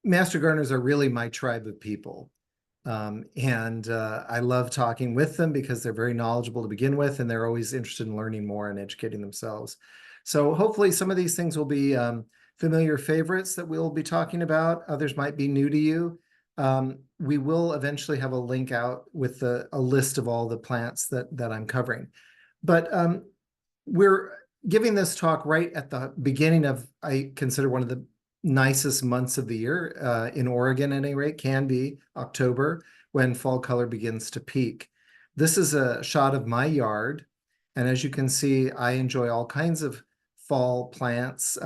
master gardeners are really my tribe of people. And I love talking with them because they're very knowledgeable to begin with, and they're always interested in learning more and educating themselves. So hopefully some of these things will be familiar favorites that we'll be talking about. Others might be new to you. We will eventually have a link out with a list of all the plants that I'm covering. But we're giving this talk right at the beginning of, I consider, one of the nicest months of the year, in Oregon at any rate, can be October, when fall color begins to peak. This is a shot of my yard, and as you can see, I enjoy all kinds of fall plants,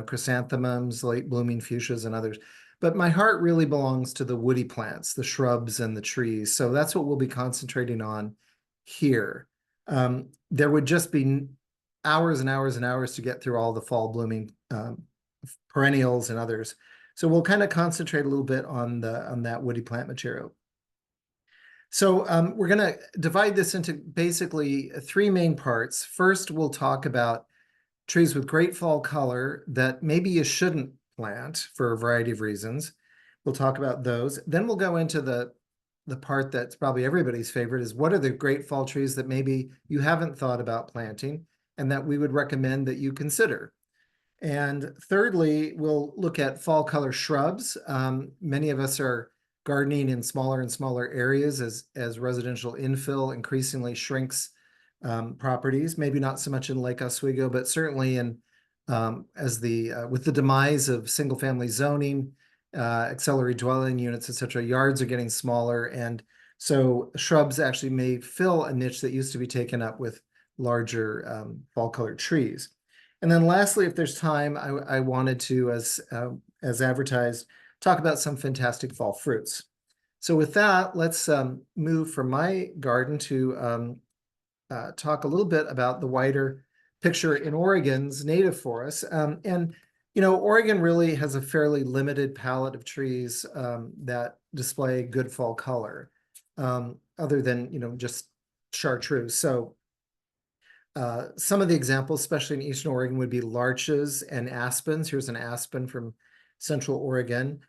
chrysanthemums, late blooming fuchsias, and others. But my heart really belongs to the woody plants, the shrubs and the trees. So that's what we'll be concentrating on here. There would just be hours and hours and hours to get through all the fall blooming perennials and others. So we'll kind of concentrate a little bit on that woody plant material. So we're going to divide this into basically three main parts. First, we'll talk about trees with great fall color that maybe you shouldn't plant for a variety of reasons. We'll talk about those. Then we'll go into the part that's probably everybody's favorite, is what are the great fall trees that maybe you haven't thought about planting and that we would recommend that you consider. And thirdly, we'll look at fall color shrubs. Many of us are gardening in smaller and smaller areas as residential infill increasingly shrinks properties, maybe not so much in Lake Oswego, but certainly in with the demise of single family zoning, accelerated dwelling units, etc., yards are getting smaller. And so shrubs actually may fill a niche that used to be taken up with larger fall colored trees. And then lastly, if there's time, I wanted to, as advertised, talk about some fantastic fall fruits. So with that, let's move from my garden to talk a little bit about the wider picture in Oregon's native forests. Oregon really has a fairly limited palette of trees that display good fall color, other than, just chartreuse. So some of the examples, especially in Eastern Oregon, would be larches and aspens. Here's an aspen from Central Oregon.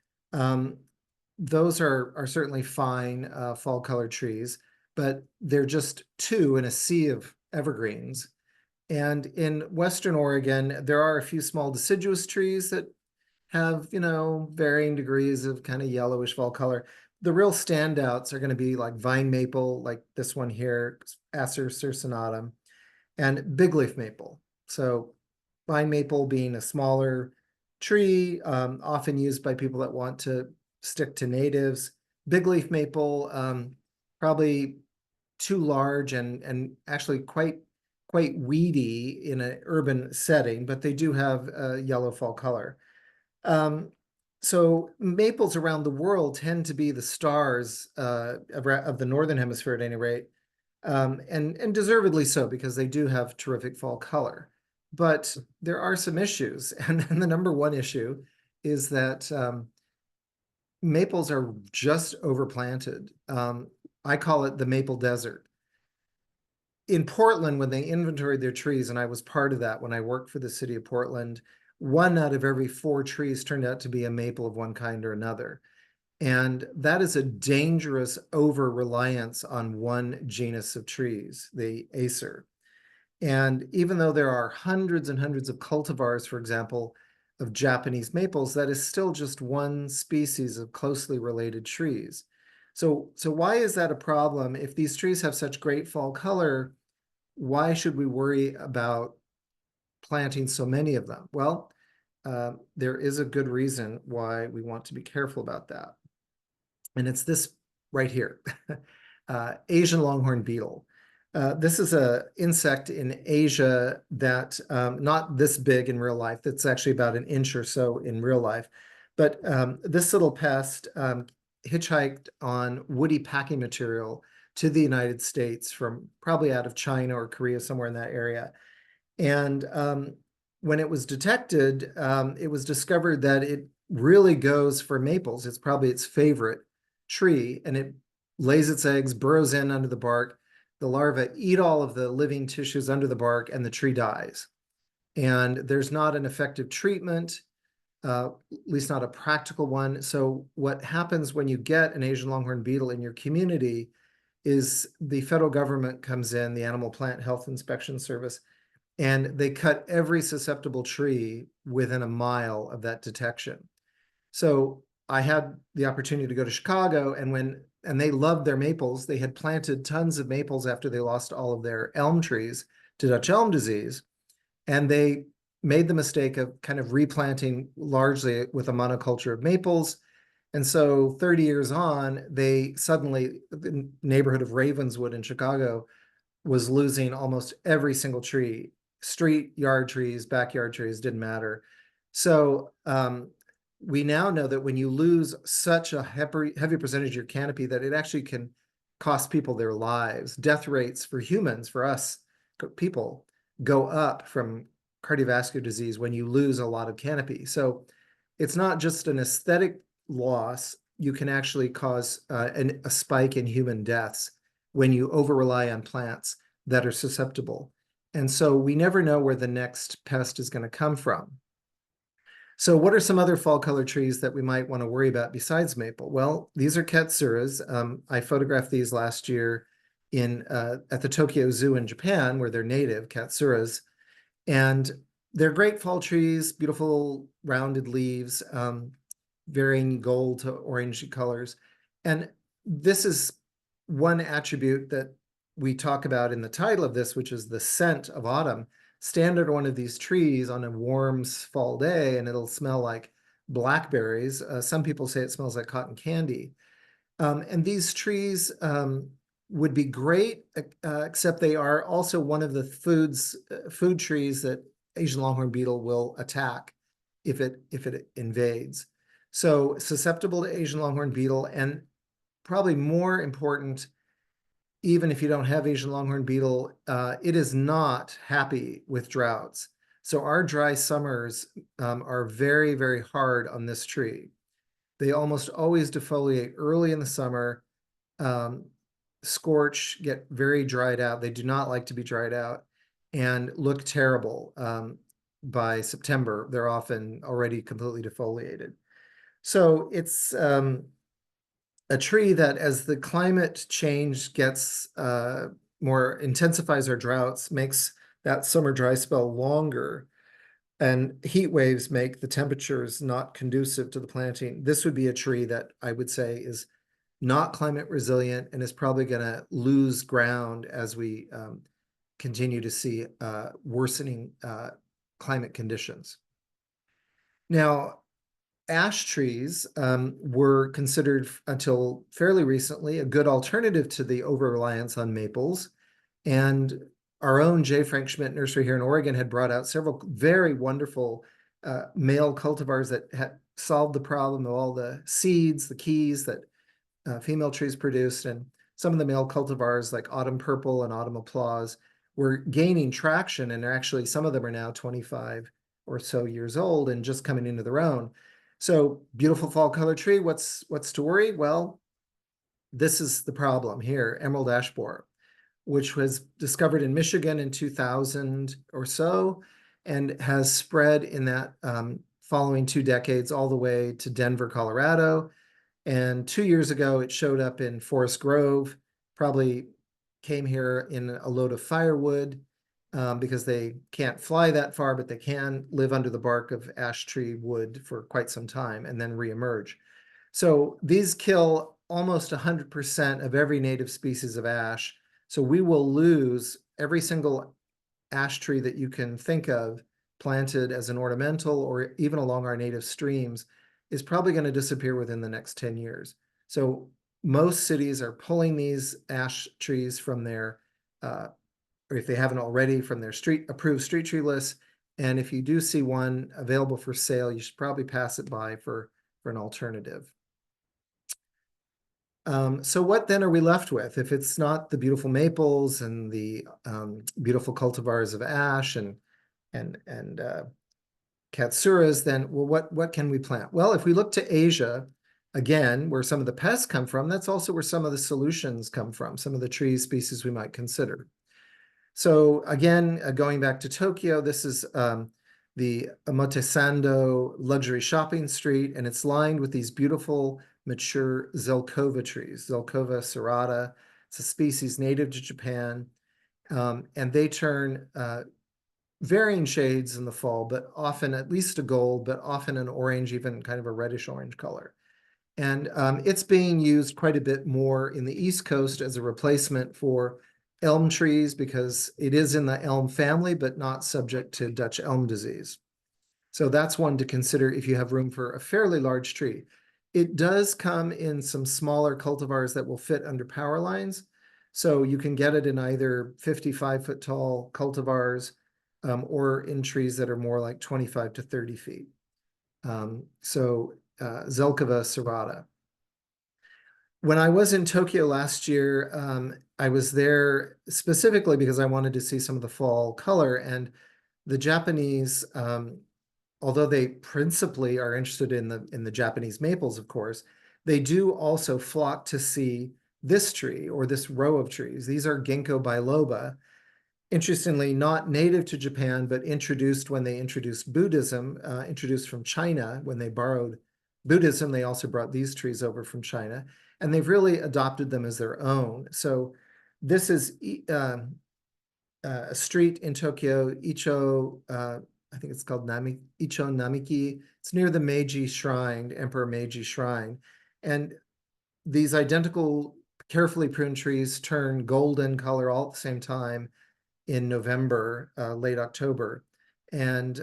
Those are certainly fine fall color trees, but they're just two in a sea of evergreens. And in Western Oregon, there are a few small deciduous trees that have, varying degrees of kind of yellowish fall color. The real standouts are going to be like vine maple, like this one here, Acer circinatum, and big leaf maple. So vine maple being a smaller tree, often used by people that want to stick to natives. Big leaf maple, probably too large and actually quite weedy in an urban setting, but they do have a yellow fall color. So maples around the world tend to be the stars of the Northern Hemisphere at any rate, and deservedly so, because they do have terrific fall color. But there are some issues, and the number one issue is that maples are just overplanted. I call it the maple desert. In Portland, when they inventoried their trees, and I was part of that when I worked for the city of Portland, 1 out of every 4 trees turned out to be a maple of one kind or another. And that is a dangerous over-reliance on one genus of trees, the Acer. And even though there are hundreds and hundreds of cultivars, for example, of Japanese maples, that is still just one species of closely related trees. So why is that a problem? If these trees have such great fall color, why should we worry about planting so many of them? Well, there is a good reason why we want to be careful about that. And it's this right here, Asian longhorn beetle. This is an insect in Asia that, not this big in real life, that's actually about an inch or so in real life. But this little pest hitchhiked on woody packing material to the United States from probably out of China or Korea, somewhere in that area. And when it was detected, it was discovered that it really goes for maples. It's probably its favorite tree, and it lays its eggs, burrows in under the bark. The larvae eat all of the living tissues under the bark, and the tree dies. And there's not an effective treatment. at least not a practical one. So what happens when you get an Asian longhorn beetle in your community is the federal government comes in, the Animal Plant Health Inspection Service, and they cut every susceptible tree within a mile of that detection. So I had the opportunity to go to Chicago, and they loved their maples. They had planted tons of maples after they lost all of their elm trees to Dutch elm disease. And they made the mistake of kind of replanting largely with a monoculture of maples. And so 30 years on, they suddenly, the neighborhood of Ravenswood in Chicago was losing almost every single tree, street, yard trees, backyard trees, didn't matter. So we now know that when you lose such a heavy percentage of your canopy, that it actually can cost people their lives. Death rates for humans, for us people, go up from cardiovascular disease when you lose a lot of canopy. So it's not just an aesthetic loss. You can actually cause a spike in human deaths when you over rely on plants that are susceptible. And so we never know where the next pest is going to come from. So what are some other fall color trees that we might want to worry about besides maple? Well, these are katsuras. I photographed these last year at the Tokyo Zoo in Japan, where they're native katsuras. And they're great fall trees, beautiful rounded leaves, varying gold to orangey colors. And this is one attribute that we talk about in the title of this, which is the scent of autumn. Stand under one of these trees on a warm fall day, and it'll smell like blackberries. Some people say it smells like cotton candy. And these trees would be great, except they are also one of the food trees that Asian longhorn beetle will attack if it invades. So susceptible to Asian longhorn beetle, and probably more important, even if you don't have Asian longhorn beetle, it is not happy with droughts. So our dry summers are very, very hard on this tree. They almost always defoliate early in the summer, scorch, get very dried out. They do not like to be dried out and look terrible. By September, they're often already completely defoliated. So it's a tree that, as the climate change gets more intensifies our droughts, makes that summer dry spell longer, and heat waves make the temperatures not conducive to the planting. This would be a tree that I would say is not climate resilient and is probably going to lose ground as we continue to see worsening climate conditions. Now, ash trees were considered until fairly recently a good alternative to the over-reliance on maples. And our own J. Frank Schmidt Nursery here in Oregon had brought out several very wonderful male cultivars that had solved the problem of all the seeds, the keys that female trees produced. And some of the male cultivars like Autumn Purple and Autumn Applause were gaining traction. And actually, some of them are now 25 or so years old and just coming into their own. So beautiful fall color tree. What's to worry? Well, this is the problem here, emerald ash borer, which was discovered in Michigan in 2000 or so, and has spread in that following 2 decades all the way to Denver, Colorado. And 2 years ago, it showed up in Forest Grove, probably came here in a load of firewood because they can't fly that far, but they can live under the bark of ash tree wood for quite some time and then reemerge. So these kill almost 100% of every native species of ash. So we will lose every single ash tree that you can think of planted as an ornamental or even along our native streams is probably going to disappear within the next 10 years. So most cities are pulling these ash trees from their, or if they haven't already, from their approved street tree lists. And if you do see one available for sale, you should probably pass it by for an alternative. So what then are we left with? If it's not the beautiful maples and the beautiful cultivars of ash and katsuras, then well, what can we plant? Well, if we look to Asia, again, where some of the pests come from, that's also where some of the solutions come from, some of the tree species we might consider. So again, going back to Tokyo, this is the Omotesando luxury shopping street, and it's lined with these beautiful mature Zelkova trees, Zelkova serrata. It's a species native to Japan, and they turn varying shades in the fall, but often at least a gold, but often an orange, even kind of a reddish orange color. And it's being used quite a bit more in the East Coast as a replacement for elm trees because it is in the elm family, but not subject to Dutch elm disease. So that's one to consider if you have room for a fairly large tree. It does come in some smaller cultivars that will fit under power lines. So you can get it in either 55-foot tall cultivars or in trees that are more like 25 to 30 feet. Zelkova serrata. When I was in Tokyo last year, I was there specifically because I wanted to see some of the fall color, and the Japanese, although they principally are interested in the Japanese maples, of course, they do also flock to see this tree or this row of trees. These are ginkgo biloba. Interestingly, not native to Japan, but introduced when they introduced Buddhism, introduced from China. When they borrowed Buddhism, they also brought these trees over from China, and they've really adopted them as their own. So this is a street in Tokyo, Icho, I think it's called Icho Namiki. It's near the Meiji Shrine, Emperor Meiji Shrine. And these identical, carefully pruned trees turn golden color all at the same time in November, late October. And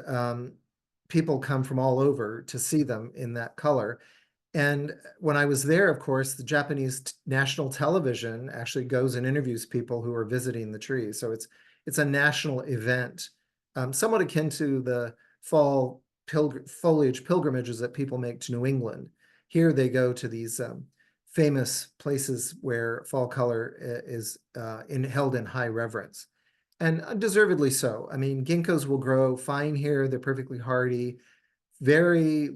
people come from all over to see them in that color. And when I was there, of course, the Japanese national television actually goes and interviews people who are visiting the trees. So it's a national event, somewhat akin to the fall foliage pilgrimages that people make to New England. Here they go to these famous places where fall color is held in high reverence. And deservedly so. I mean, ginkgos will grow fine here. They're perfectly hardy, very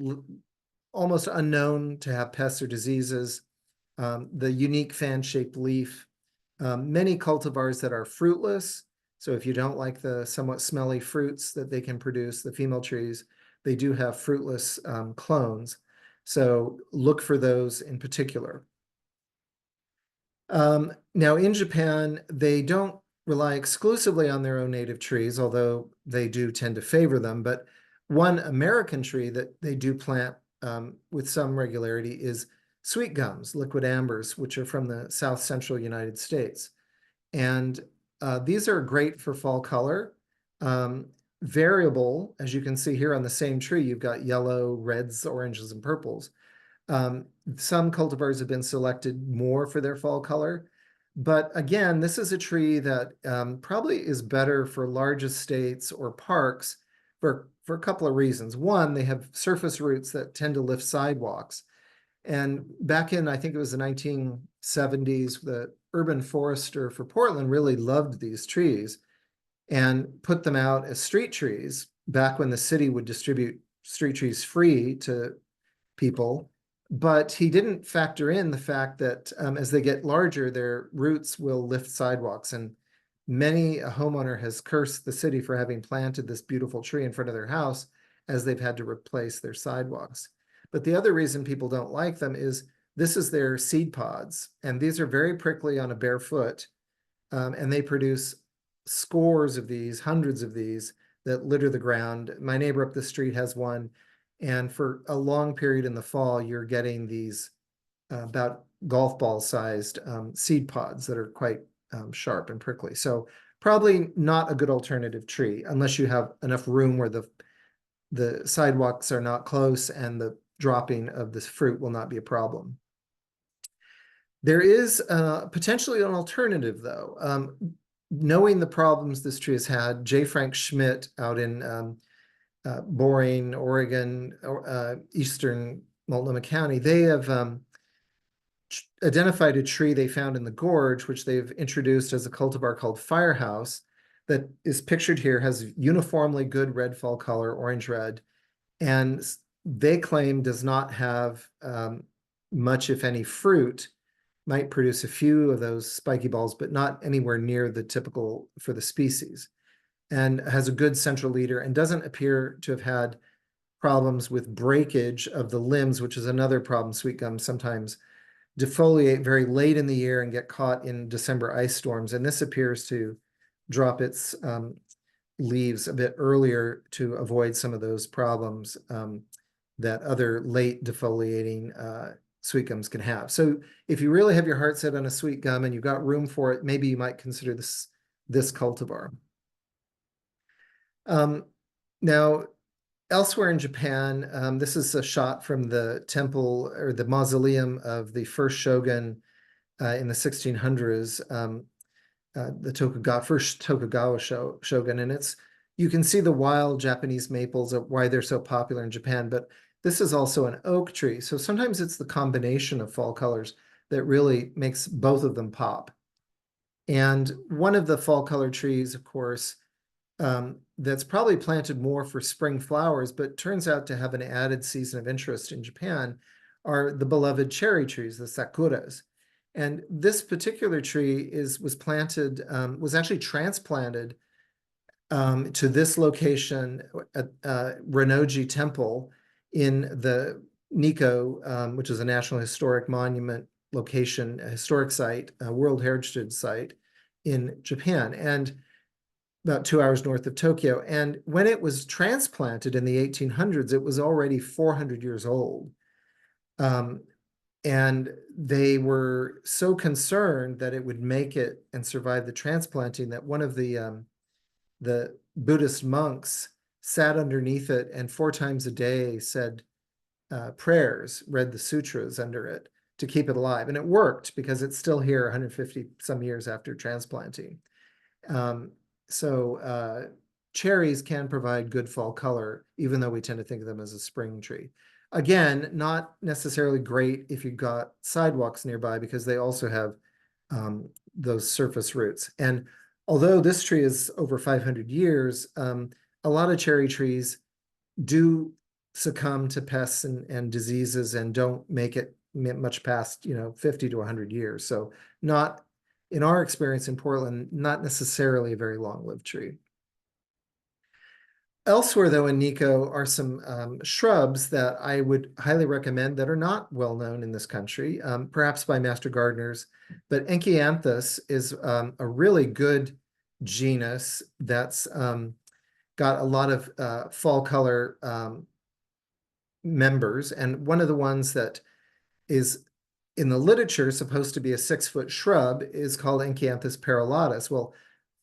almost unknown to have pests or diseases. The unique fan-shaped leaf. Many cultivars that are fruitless. So if you don't like the somewhat smelly fruits that they can produce, the female trees, they do have fruitless clones. So look for those in particular. Now in Japan, they don't rely exclusively on their own native trees, although they do tend to favor them. But one American tree that they do plant with some regularity is sweet gums, liquid ambers, which are from the south central United States. And these are great for fall color. Variable, as you can see here on the same tree, you've got yellow, reds, oranges, and purples. Some cultivars have been selected more for their fall color. But again, this is a tree that probably is better for large estates or parks for a couple of reasons. One, they have surface roots that tend to lift sidewalks. And back in, I think it was the 1970s, the urban forester for Portland really loved these trees and put them out as street trees back when the city would distribute street trees free to people. But he didn't factor in the fact that as they get larger, their roots will lift sidewalks. And many a homeowner has cursed the city for having planted this beautiful tree in front of their house as they've had to replace their sidewalks. But the other reason people don't like them is this is their seed pods. And these are very prickly on a bare foot. And they produce scores of these, hundreds of these that litter the ground. My neighbor up the street has one. And for a long period in the fall, you're getting these about golf ball sized seed pods that are quite sharp and prickly. So probably not a good alternative tree unless you have enough room where the sidewalks are not close and the dropping of this fruit will not be a problem. There is potentially an alternative, though. Knowing the problems this tree has had, J. Frank Schmidt out in Boring, Oregon, eastern Multnomah County, they have identified a tree they found in the gorge, which they've introduced as a cultivar called Firehouse, that is pictured here, has uniformly good red fall color, orange red, and they claim does not have much, if any, fruit. Might produce a few of those spiky balls, but not anywhere near the typical for the species. and has a good central leader and doesn't appear to have had problems with breakage of the limbs, which is another problem. Sweet gums sometimes defoliate very late in the year and get caught in December ice storms. And this appears to drop its leaves a bit earlier to avoid some of those problems that other late defoliating sweet gums can have. So if you really have your heart set on a sweet gum and you've got room for it, maybe you might consider this cultivar. Now, elsewhere in Japan, this is a shot from the temple or the mausoleum of the first shogun in the 1600s, the first Tokugawa shogun, and you can see the wild Japanese maples, why they're so popular in Japan, but this is also an oak tree. So sometimes it's the combination of fall colors that really makes both of them pop. And one of the fall color trees, of course, that's probably planted more for spring flowers, but turns out to have an added season of interest in Japan, are the beloved cherry trees, the sakuras. And this particular tree was actually transplanted to this location at Rennoji Temple in the Nikko, which is a National Historic Monument location, a historic site, a World Heritage Site in Japan, and about 2 hours north of Tokyo. And when it was transplanted in the 1800s, it was already 400 years old. And they were so concerned that it would make it and survive the transplanting that one of the Buddhist monks sat underneath it and 4 times a day said prayers, read the sutras under it to keep it alive. And it worked because it's still here 150 some years after transplanting. So cherries can provide good fall color, even though we tend to think of them as a spring tree. Again, not necessarily great if you've got sidewalks nearby because they also have those surface roots. And although this tree is over 500 years, a lot of cherry trees do succumb to pests and diseases and don't make it much past 50 to 100 years. So not, in our experience in Portland, not necessarily a very long-lived tree. Elsewhere, though, in Nikko are some shrubs that I would highly recommend that are not well known in this country, perhaps by master gardeners. But Enchanthus is a really good genus that's got a lot of fall color members. And one of the ones that is in the literature supposed to be a 6-foot shrub is called Enchanthus perulatus. Well,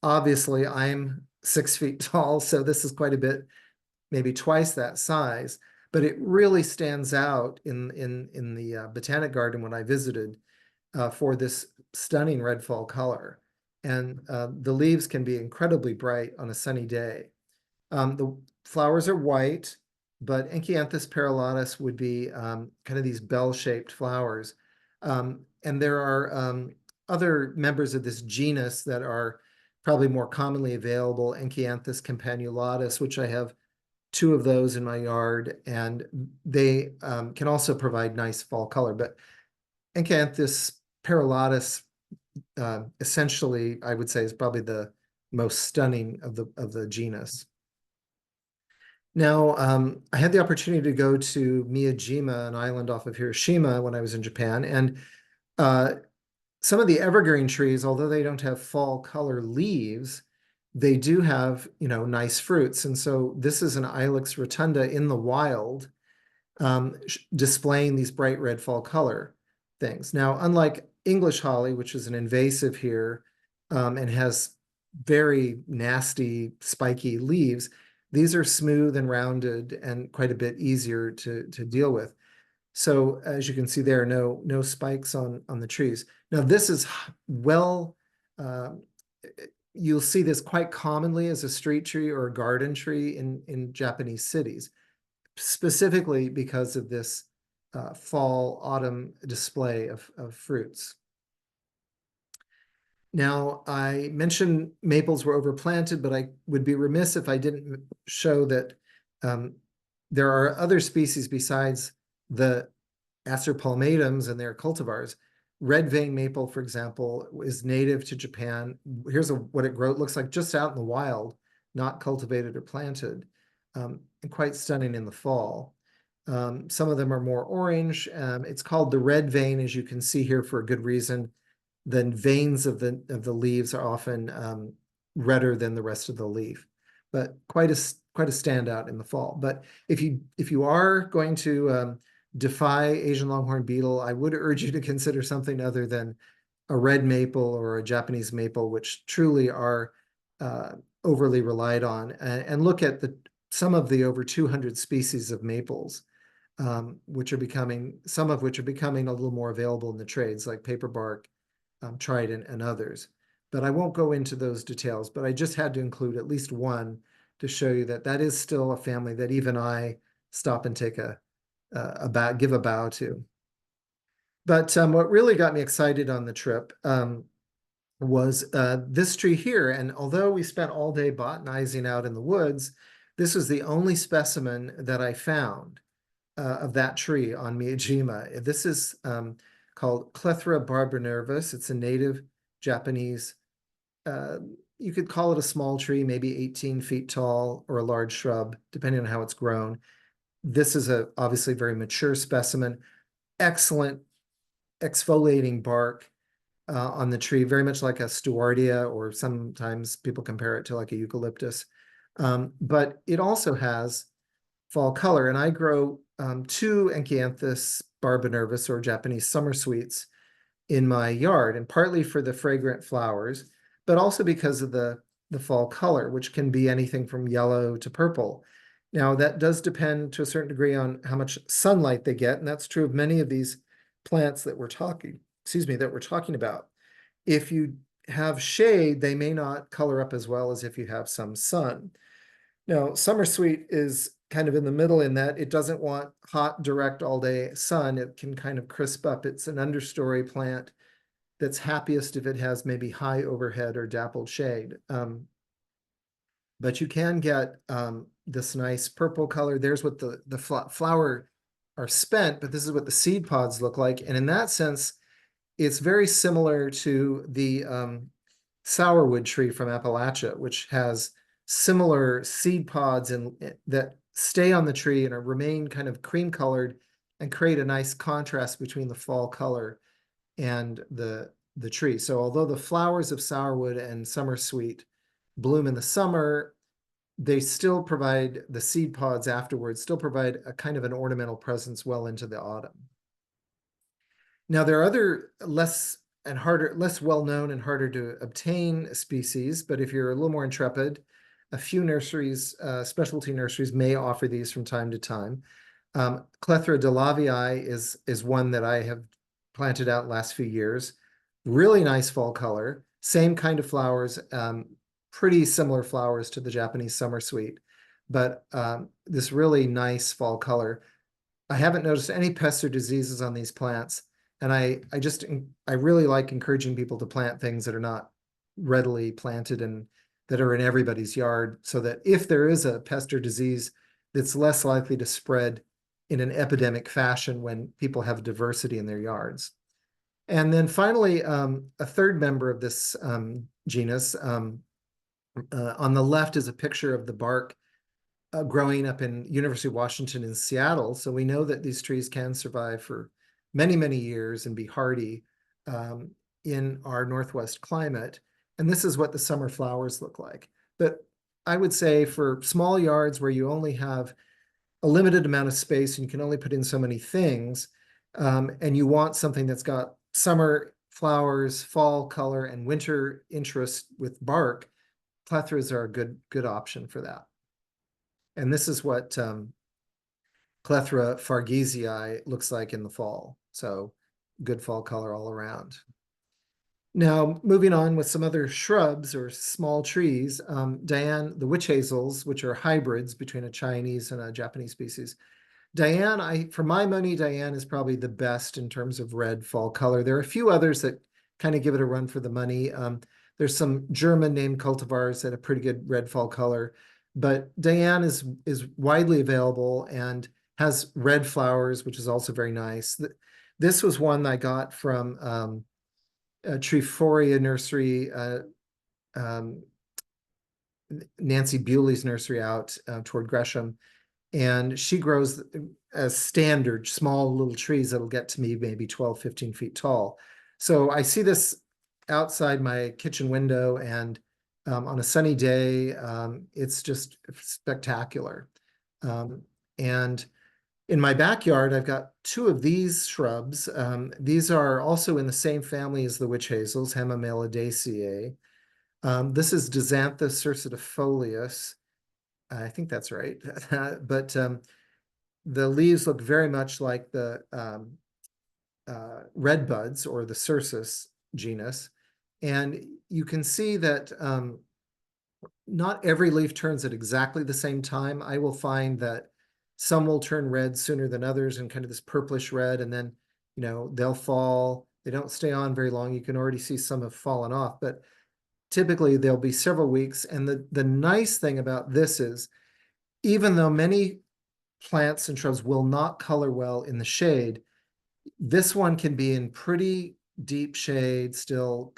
obviously, I'm 6 feet tall, so this is quite a bit, maybe twice that size, but it really stands out in the Botanic Garden when I visited for this stunning red fall color. And the leaves can be incredibly bright on a sunny day. The flowers are white, but Enchanthus perulatus would be kind of these bell-shaped flowers. And there are other members of this genus that are probably more commonly available, Enchanthus campanulatus, which I have 2 of those in my yard, and they can also provide nice fall color. But Enchanthus perulatus, essentially, I would say, is probably the most stunning of the genus. Now, I had the opportunity to go to Miyajima, an island off of Hiroshima, when I was in Japan, and some of the evergreen trees, although they don't have fall color leaves, they do have, nice fruits. And so this is an Ilex rotunda in the wild, displaying these bright red fall color things. Now, unlike English holly, which is an invasive here and has very nasty, spiky leaves, these are smooth and rounded and quite a bit easier to deal with. So as you can see, there are no spikes on the trees. Now this is you'll see this quite commonly as a street tree or a garden tree in Japanese cities, specifically because of this fall, autumn display of fruits. Now, I mentioned maples were overplanted, but I would be remiss if I didn't show that there are other species besides the Acer palmatum and their cultivars. Red vein maple, for example, is native to Japan. Here's what it looks like just out in the wild, not cultivated or planted, and quite stunning in the fall. Some of them are more orange. It's called the red vein, as you can see here, for a good reason. The veins of the leaves are often redder than the rest of the leaf, but quite a standout in the fall. But if you are going to defy Asian longhorn beetle, I would urge you to consider something other than a red maple or a Japanese maple, which truly are overly relied on, and look at some of the over 200 species of maples, which are some of which are becoming a little more available in the trades, like paperbark, trident, and others. But I won't go into those details, but I just had to include at least one to show you that is still a family that even I stop and take give a bow to. But what really got me excited on the trip was this tree here. And although we spent all day botanizing out in the woods, this was the only specimen that I found of that tree on Miyajima. This is called Clethra barbonervis. It's a native Japanese, you could call it a small tree, maybe 18 feet tall, or a large shrub, depending on how it's grown. This is obviously very mature specimen. Excellent exfoliating bark on the tree, very much like a stewardia, or sometimes people compare it to like a eucalyptus. But it also has fall color, and I grow 2 Enchanthus barbonervis, or Japanese summer sweets, in my yard, and partly for the fragrant flowers, but also because of the fall color, which can be anything from yellow to purple. Now, that does depend to a certain degree on how much sunlight they get, and that's true of many of these plants that we're talking about. If you have shade, they may not color up as well as if you have some sun. Now, summer sweet is kind of in the middle in that it doesn't want hot, direct, all-day sun. It can kind of crisp up. It's an understory plant that's happiest if it has maybe high overhead or dappled shade. But you can get this nice purple color. There's what the flower are spent, but this is what the seed pods look like. And in that sense, it's very similar to the sourwood tree from Appalachia, which has similar seed pods that stay on the tree and remain kind of cream colored and create a nice contrast between the fall color and the tree. So although the flowers of sourwood and summer sweet bloom in the summer, they still provide, the seed pods afterwards still provide a kind of an ornamental presence well into the autumn. Now, there are other less well-known and harder to obtain species, but if you're a little more intrepid, a few nurseries, specialty nurseries, may offer these from time to time. Clethra delavii is one that I have planted out last few years. Really nice fall color, same kind of flowers, pretty similar flowers to the Japanese summer sweet, but this really nice fall color. I haven't noticed any pests or diseases on these plants, and I really like encouraging people to plant things that are not readily planted and that are in everybody's yard, so that if there is a pest or disease, that's less likely to spread in an epidemic fashion when people have diversity in their yards. And then finally, a third member of this genus, on the left is a picture of the bark growing up in University of Washington in Seattle. So we know that these trees can survive for many, many years and be hardy in our Northwest climate. And this is what the summer flowers look like. But I would say for small yards where you only have a limited amount of space and you can only put in so many things, and you want something that's got summer flowers, fall color, and winter interest with bark, Clethras are a good option for that. And this is what Clethra fargesii looks like in the fall. So good fall color all around. Now, moving on with some other shrubs or small trees, Diane, the witch hazels, which are hybrids between a Chinese and a Japanese species. Diane, for my money, Diane is probably the best in terms of red fall color. There are a few others that kind of give it a run for the money. There's some German named cultivars that have pretty good red fall color, but Diane is widely available and has red flowers, which is also very nice. This was one I got from a Treforia nursery Nancy Bewley's nursery out toward Gresham, and she grows as standard small little trees that'll get to me maybe 12, 15 feet tall. So I see this outside my kitchen window, and on a sunny day, it's just spectacular. And in my backyard, I've got two of these shrubs. These are also in the same family as the witch hazels, Hemimelidaceae. This is Disanthus cercidifolius. I think that's right. But the leaves look very much like the red buds or the Cercis genus. And you can see that not every leaf turns at exactly the same time. I will find that some will turn red sooner than others, and kind of this purplish red, and then, they'll fall. They don't stay on very long. You can already see some have fallen off, but typically they'll be several weeks. And the nice thing about this is, even though many plants and shrubs will not color well in the shade, this one can be in pretty deep shade, still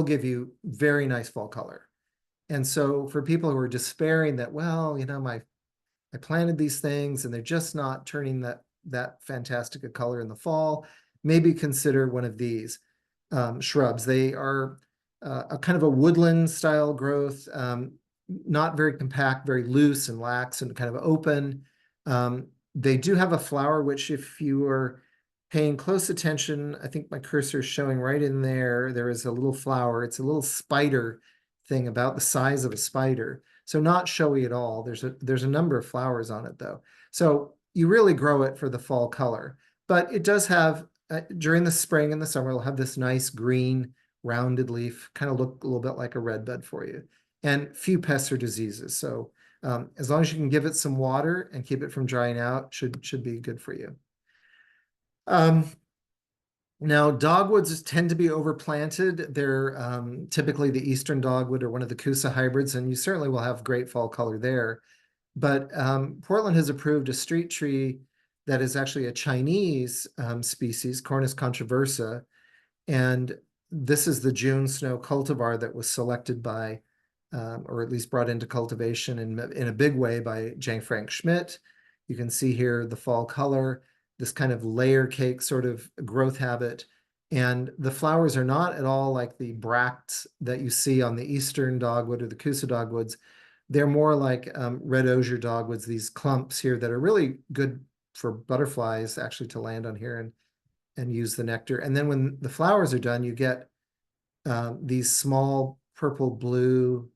give you very nice fall color. And so for people who are despairing that, well, I planted these things and they're just not turning that fantastic a color in the fall, maybe consider one of these shrubs. They are a kind of a woodland style growth, not very compact, very loose and lax and kind of open. They do have a flower, which if you are paying close attention, I think my cursor is showing right in there, there is a little flower. It's a little spider thing about the size of a spider. So not showy at all. There's a number of flowers on it though. So you really grow it for the fall color, but it does have, during the spring and the summer, it'll have this nice green rounded leaf, kind of look a little bit like a red bud for you, and few pests or diseases. So as long as you can give it some water and keep it from drying out, should be good for you. Now, dogwoods tend to be overplanted. They're typically the eastern dogwood or one of the Kusa hybrids, and you certainly will have great fall color there. But Portland has approved a street tree that is actually a Chinese species, Cornus controversa, and this is the June snow cultivar that was selected by, or at least brought into cultivation in a big way by Jang Frank Schmidt. You can see here the fall color, this kind of layer cake sort of growth habit. And the flowers are not at all like the bracts that you see on the eastern dogwood or the Kusa dogwoods. They're more like red osier dogwoods, these clumps here that are really good for butterflies actually to land on here and use the nectar. And then when the flowers are done, you get these small purple blue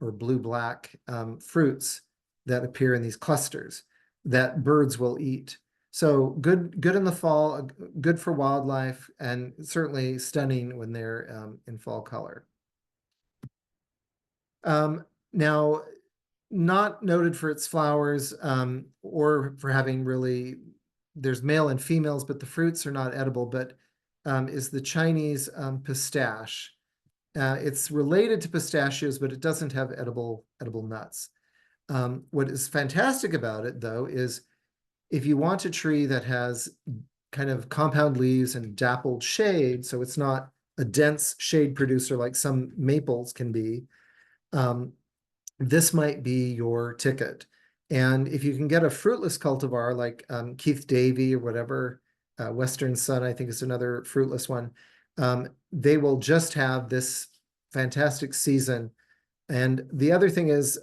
or blue-black fruits that appear in these clusters that birds will eat. So good in the fall, good for wildlife, and certainly stunning when they're in fall color. Now, not noted for its flowers or for having really, there's male and females, but the fruits are not edible, but is the Chinese pistache. It's related to pistachios, but it doesn't have edible nuts. What is fantastic about it, though, is if you want a tree that has kind of compound leaves and dappled shade, so it's not a dense shade producer like some maples can be, this might be your ticket. And if you can get a fruitless cultivar like Keith Davy or whatever, Western Sun, I think is another fruitless one, they will just have this fantastic season. And the other thing is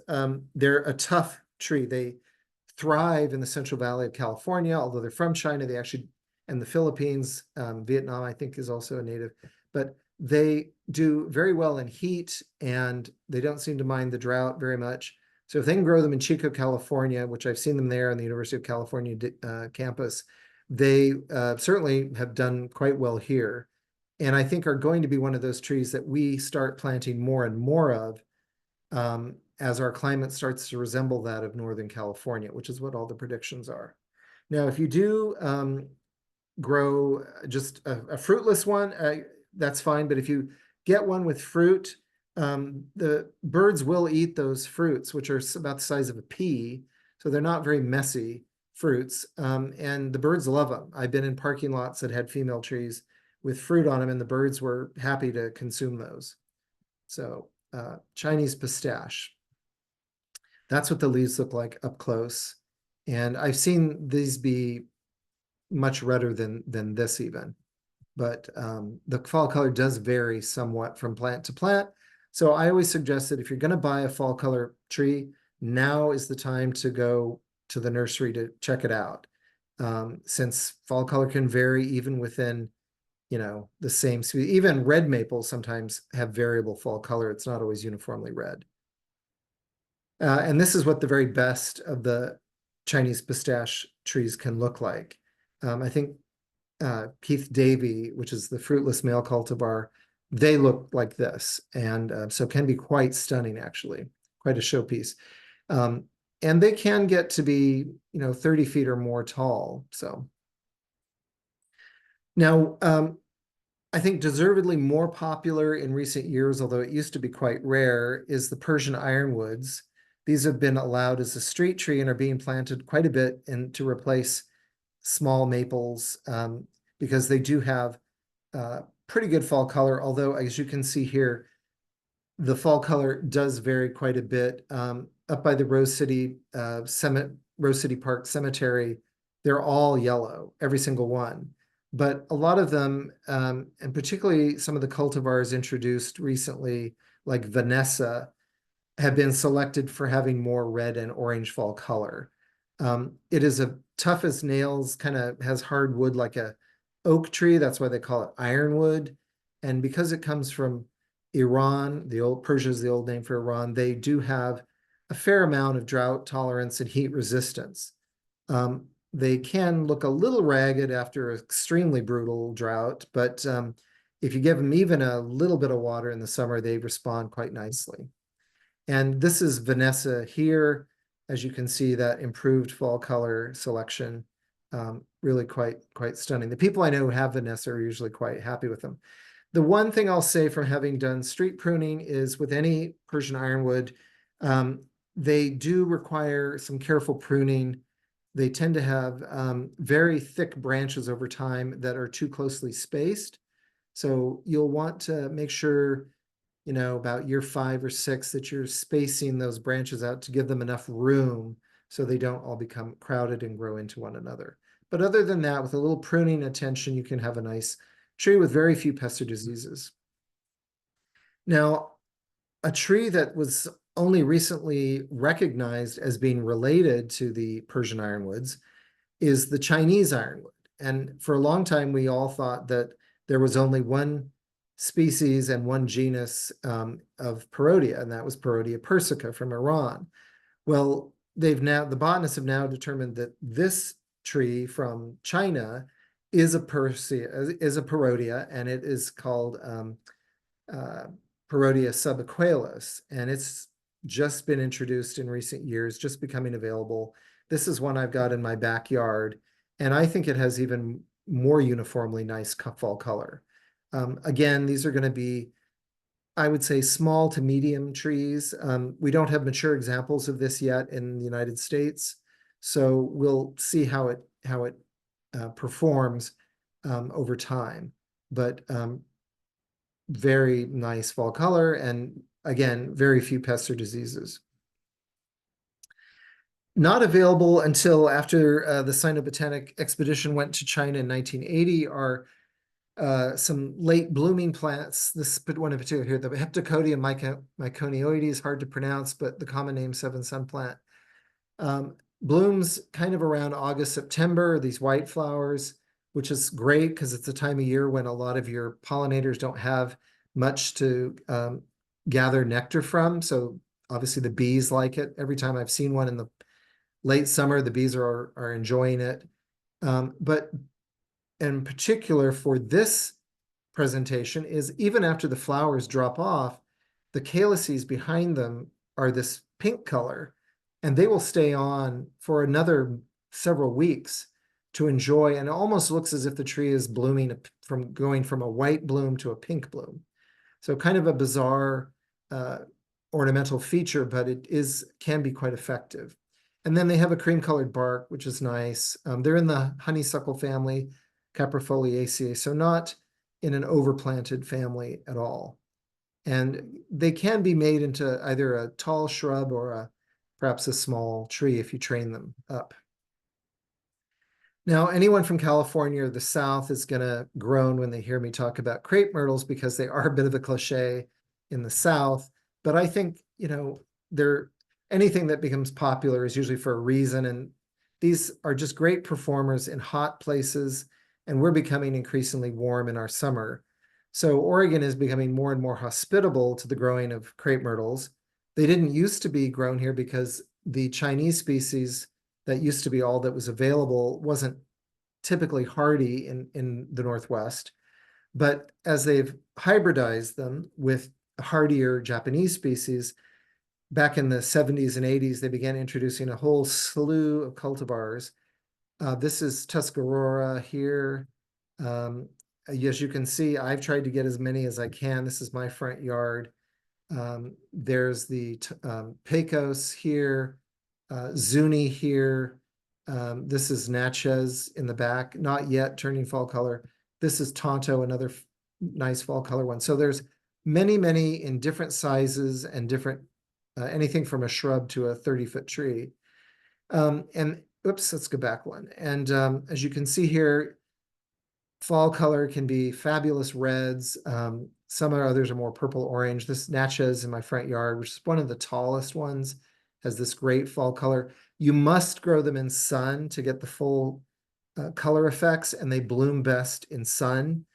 they're a tough tree. They thrive in the Central Valley of California, although they're from China. They actually, and the Philippines, Vietnam, I think is also a native, but they do very well in heat and they don't seem to mind the drought very much. So if they can grow them in Chico, California, which I've seen them there on the University of California campus, they certainly have done quite well here. And I think are going to be one of those trees that we start planting more and more of as our climate starts to resemble that of Northern California, which is what all the predictions are. Now, if you do grow just a fruitless one, that's fine. But if you get one with fruit, the birds will eat those fruits, which are about the size of a pea. So they're not very messy fruits. And the birds love them. I've been in parking lots that had female trees with fruit on them, and the birds were happy to consume those. So Chinese pistache. That's what the leaves look like up close. And I've seen these be much redder than this even. But the fall color does vary somewhat from plant to plant. So I always suggest that if you're going to buy a fall color tree, now is the time to go to the nursery to check it out. Since fall color can vary even within, the same species. Even red maples sometimes have variable fall color. It's not always uniformly red. And this is what the very best of the Chinese pistache trees can look like. I think Keith Davy, which is the fruitless male cultivar, they look like this, and so can be quite stunning, actually, quite a showpiece. And they can get to be, 30 feet or more tall. So now, I think deservedly more popular in recent years, although it used to be quite rare, is the Persian ironwoods. These have been allowed as a street tree and are being planted quite a bit to replace small maples, because they do have pretty good fall color, although as you can see here, the fall color does vary quite a bit. Up by the Rose City Park Cemetery, they're all yellow, every single one. But a lot of them, and particularly some of the cultivars introduced recently, like Vanessa, have been selected for having more red and orange fall color. It is a tough as nails, kind of has hard wood like a oak tree. That's why they call it ironwood. And because it comes from Iran, Persia is the old name for Iran, they do have a fair amount of drought tolerance and heat resistance. They can look a little ragged after an extremely brutal drought, but if you give them even a little bit of water in the summer, they respond quite nicely. And this is Vanessa here. As you can see, that improved fall color selection, really quite stunning. The people I know who have Vanessa are usually quite happy with them. The one thing I'll say from having done street pruning is with any Persian ironwood, they do require some careful pruning. They tend to have very thick branches over time that are too closely spaced. So you'll want to make sure, about year 5 or 6 that you're spacing those branches out to give them enough room so they don't all become crowded and grow into one another. But other than that, with a little pruning attention, you can have a nice tree with very few pests or diseases. Now, a tree that was only recently recognized as being related to the Persian ironwoods is the Chinese ironwood. And for a long time, we all thought that there was only one species and one genus of Parodia, and that was Parodia persica from Iran. Well, the botanists have now determined that this tree from China is a Parodia, and it is called Parodia subaqueolus, and it's just been introduced in recent years, just becoming available. This is one I've got in my backyard, and I think it has even more uniformly nice fall color. Again, these are going to be, I would say, small to medium trees. We don't have mature examples of this yet in the United States, so we'll see how it performs over time. But very nice fall color, and again, very few pests or diseases. Not available until after the Sino-Botanic expedition went to China in 1980 are some late blooming plants. This one in particular here, the Heptacodium myconioides, hard to pronounce, but the common name seven sun plant. Blooms kind of around August, September, these white flowers, which is great because it's a time of year when a lot of your pollinators don't have much to gather nectar from. So obviously the bees like it. Every time I've seen one in the late summer, the bees are enjoying it. But in particular for this presentation is even after the flowers drop off, the calyces behind them are this pink color, and they will stay on for another several weeks to enjoy. And it almost looks as if the tree is blooming from going from a white bloom to a pink bloom. So kind of a bizarre ornamental feature, but it can be quite effective. And then they have a cream colored bark, which is nice. They're in the honeysuckle family, Caprifoliaceae, so not in an overplanted family at all. And they can be made into either a tall shrub or perhaps a small tree if you train them up. Now, anyone from California or the South is going to groan when they hear me talk about crepe myrtles because they are a bit of a cliche in the South. But I think, they're anything that becomes popular is usually for a reason. And these are just great performers in hot places. And we're becoming increasingly warm in our summer. So Oregon is becoming more and more hospitable to the growing of crepe myrtles. They didn't used to be grown here because the Chinese species that used to be all that was available wasn't typically hardy in the Northwest. But as they've hybridized them with hardier Japanese species, back in the 70s and 80s, they began introducing a whole slew of cultivars. This is Tuscarora here. As you can see, I've tried to get as many as I can. This is my front yard. There's the Pecos here, Zuni here. This is Natchez in the back, not yet turning fall color. This is Tonto, another nice fall color one. So there's many, many in different sizes and different, anything from a shrub to a 30-foot tree. And oops, let's go back one. And as you can see here, fall color can be fabulous reds. Some others are more purple orange. This Natchez in my front yard, which is one of the tallest ones, has this great fall color. You must grow them in sun to get the full color effects, and they bloom best in sun.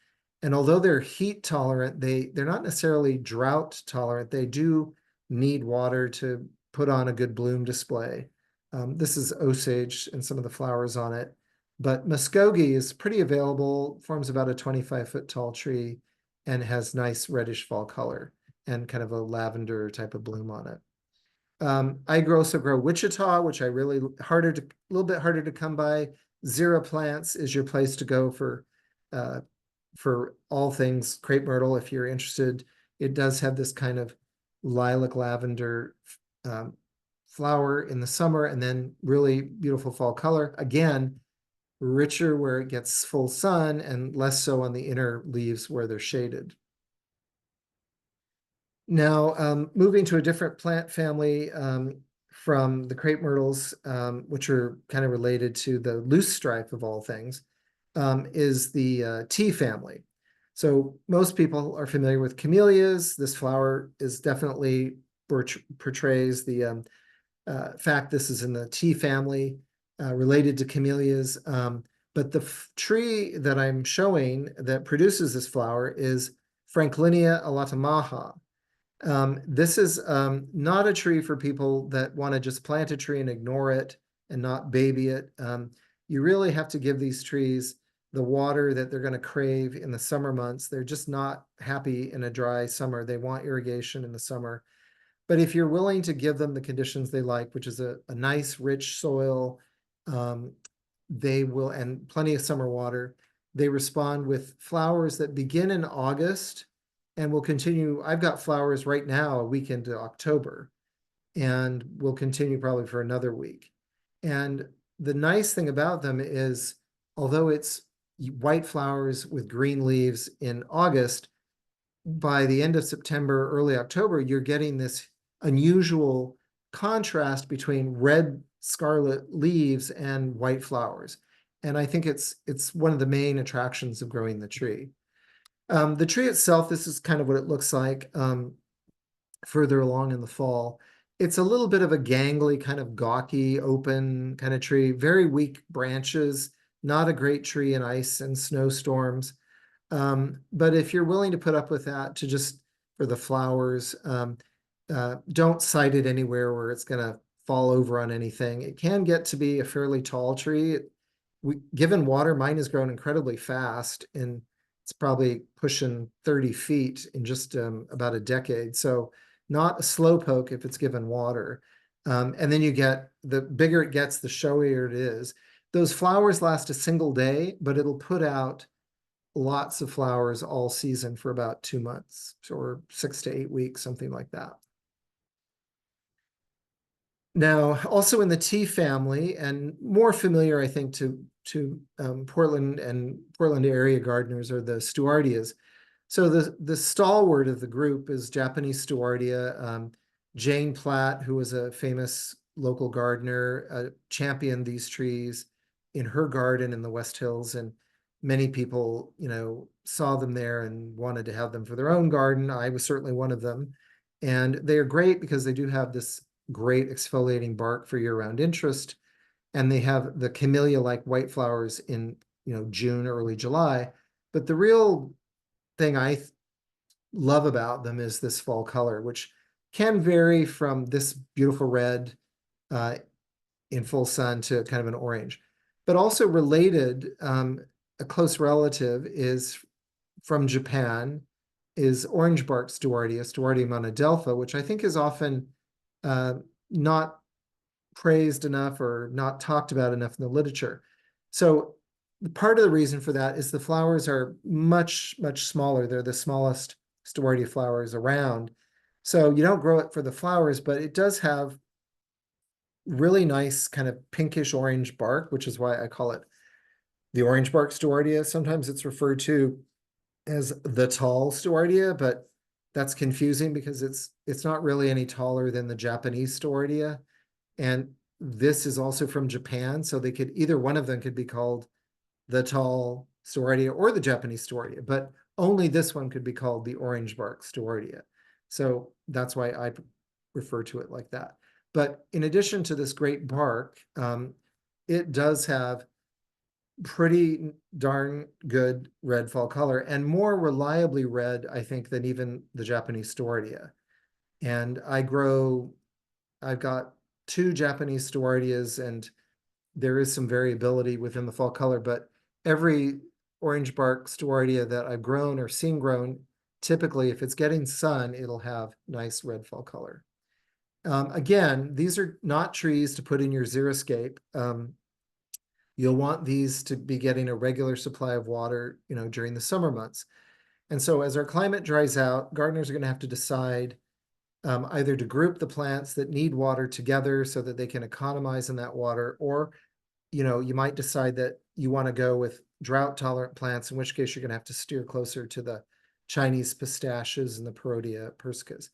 And although they're heat tolerant, they're not necessarily drought tolerant. They do need water to put on a good bloom display. This is Osage and some of the flowers on it. But Muskogee is pretty available, forms about a 25-foot tall tree, and has nice reddish fall color and kind of a lavender type of bloom on it. I also grow Wichita, which a little bit harder to come by. Zira Plants is your place to go for all things crepe myrtle if you're interested. It does have this kind of lilac lavender flower in the summer, and then really beautiful fall color. Again, richer where it gets full sun and less so on the inner leaves where they're shaded. Now, moving to a different plant family from the crepe myrtles, which are kind of related to the loosestrife of all things, is the tea family. So most people are familiar with camellias. This flower is definitely portrays the fact this is in the tea family, related to camellias. But the tree that I'm showing that produces this flower is Franklinia alatamaha. This is not a tree for people that want to just plant a tree and ignore it and not baby it. You really have to give these trees the water that they're going to crave in the summer months. They're just not happy in a dry summer. They want irrigation in the summer. But if you're willing to give them the conditions they like, which is a nice, rich soil, they will, and plenty of summer water, they respond with flowers that begin in August and will continue. I've got flowers right now a week into October, and will continue probably for another week. And the nice thing about them is, although it's white flowers with green leaves in August, by the end of September, early October, you're getting this unusual contrast between red scarlet leaves and white flowers. And I think it's one of the main attractions of growing the tree. The tree itself, this is kind of what it looks like further along in the fall. It's a little bit of a gangly, kind of gawky, open kind of tree, very weak branches, not a great tree in ice and snowstorms. But if you're willing to put up with that to just for the flowers, don't site it anywhere where it's going to fall over on anything. It can get to be a fairly tall tree. Given water, mine has grown incredibly fast, and it's probably pushing 30 feet in just about a decade. So not a slow poke if it's given water. And then you get, the bigger it gets, the showier it is. Those flowers last a single day, but it'll put out lots of flowers all season for about 2 months or 6 to 8 weeks, something like that. Now, also in the tea family, and more familiar, I think, to Portland and Portland area gardeners, are the stewardias. So the stalwart of the group is Japanese stewardia. Jane Platt, who was a famous local gardener championed these trees in her garden in the West Hills, and many people, saw them there and wanted to have them for their own garden. I was certainly one of them. And they are great because they do have this great exfoliating bark for year-round interest. And they have the camellia-like white flowers in, June, early July. But the real thing I love about them is this fall color, which can vary from this beautiful red in full sun to kind of an orange. But also related, a close relative is from Japan, is orange bark stewardia, Stewardia monadelpha, which I think is often not praised enough or not talked about enough in the literature. So part of the reason for that is the flowers are much, much smaller. They're the smallest Stewardia flowers around. So you don't grow it for the flowers, but it does have really nice kind of pinkish orange bark, which is why I call it the orange bark Stewardia. Sometimes it's referred to as the tall Stewardia, but that's confusing because it's not really any taller than the Japanese Stewardia. And this is also from Japan, so they could, either one of them could be called the tall Stewardia or the Japanese Stewardia, but only this one could be called the orange bark Stewardia. So that's why I refer to it like that. But in addition to this great bark, it does have pretty darn good red fall color, and more reliably red, I think, than even the Japanese Stewardia. And I've got 2 Japanese Stewardias, and there is some variability within the fall color, but every orange bark Stewardia that I've grown or seen grown, typically, if it's getting sun, it'll have nice red fall color. Again, these are not trees to put in your xeriscape. You'll want these to be getting a regular supply of water, during the summer months. And so as our climate dries out, gardeners are going to have to decide either to group the plants that need water together so that they can economize in that water, or, you might decide that you want to go with drought-tolerant plants, in which case you're going to have to steer closer to the Chinese pistaches and the Perodia persicas.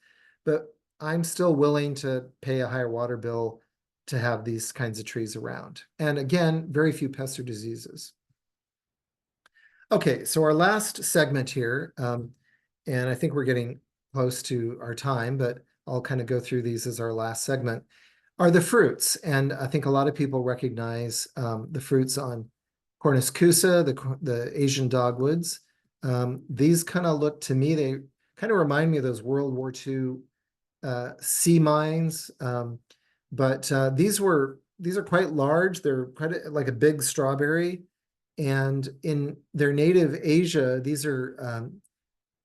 But I'm still willing to pay a higher water bill to have these kinds of trees around. And again, very few pests or diseases. Okay, so our last segment here, and I think we're getting close to our time, but I'll kind of go through these as our last segment, are the fruits. And I think a lot of people recognize the fruits on Cornuscusa, the Asian dogwoods. These kind of look, to me, they kind of remind me of those World War II sea mines. But these are quite large. They're quite like a big strawberry. And in their native Asia, these are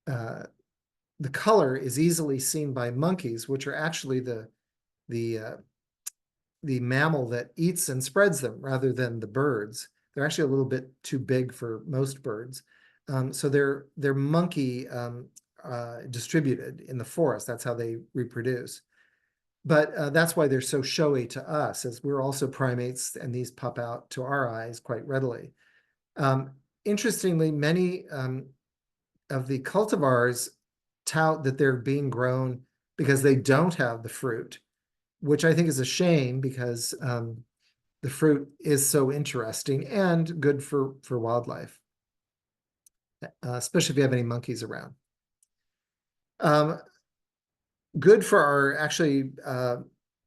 the color is easily seen by monkeys, which are actually the mammal that eats and spreads them rather than the birds. They're actually a little bit too big for most birds. So they're monkey distributed in the forest. That's how they reproduce. But that's why they're so showy to us, as we're also primates, and these pop out to our eyes quite readily. Interestingly, many of the cultivars tout that they're being grown because they don't have the fruit, which I think is a shame, because the fruit is so interesting and good for wildlife, especially if you have any monkeys around. Good for our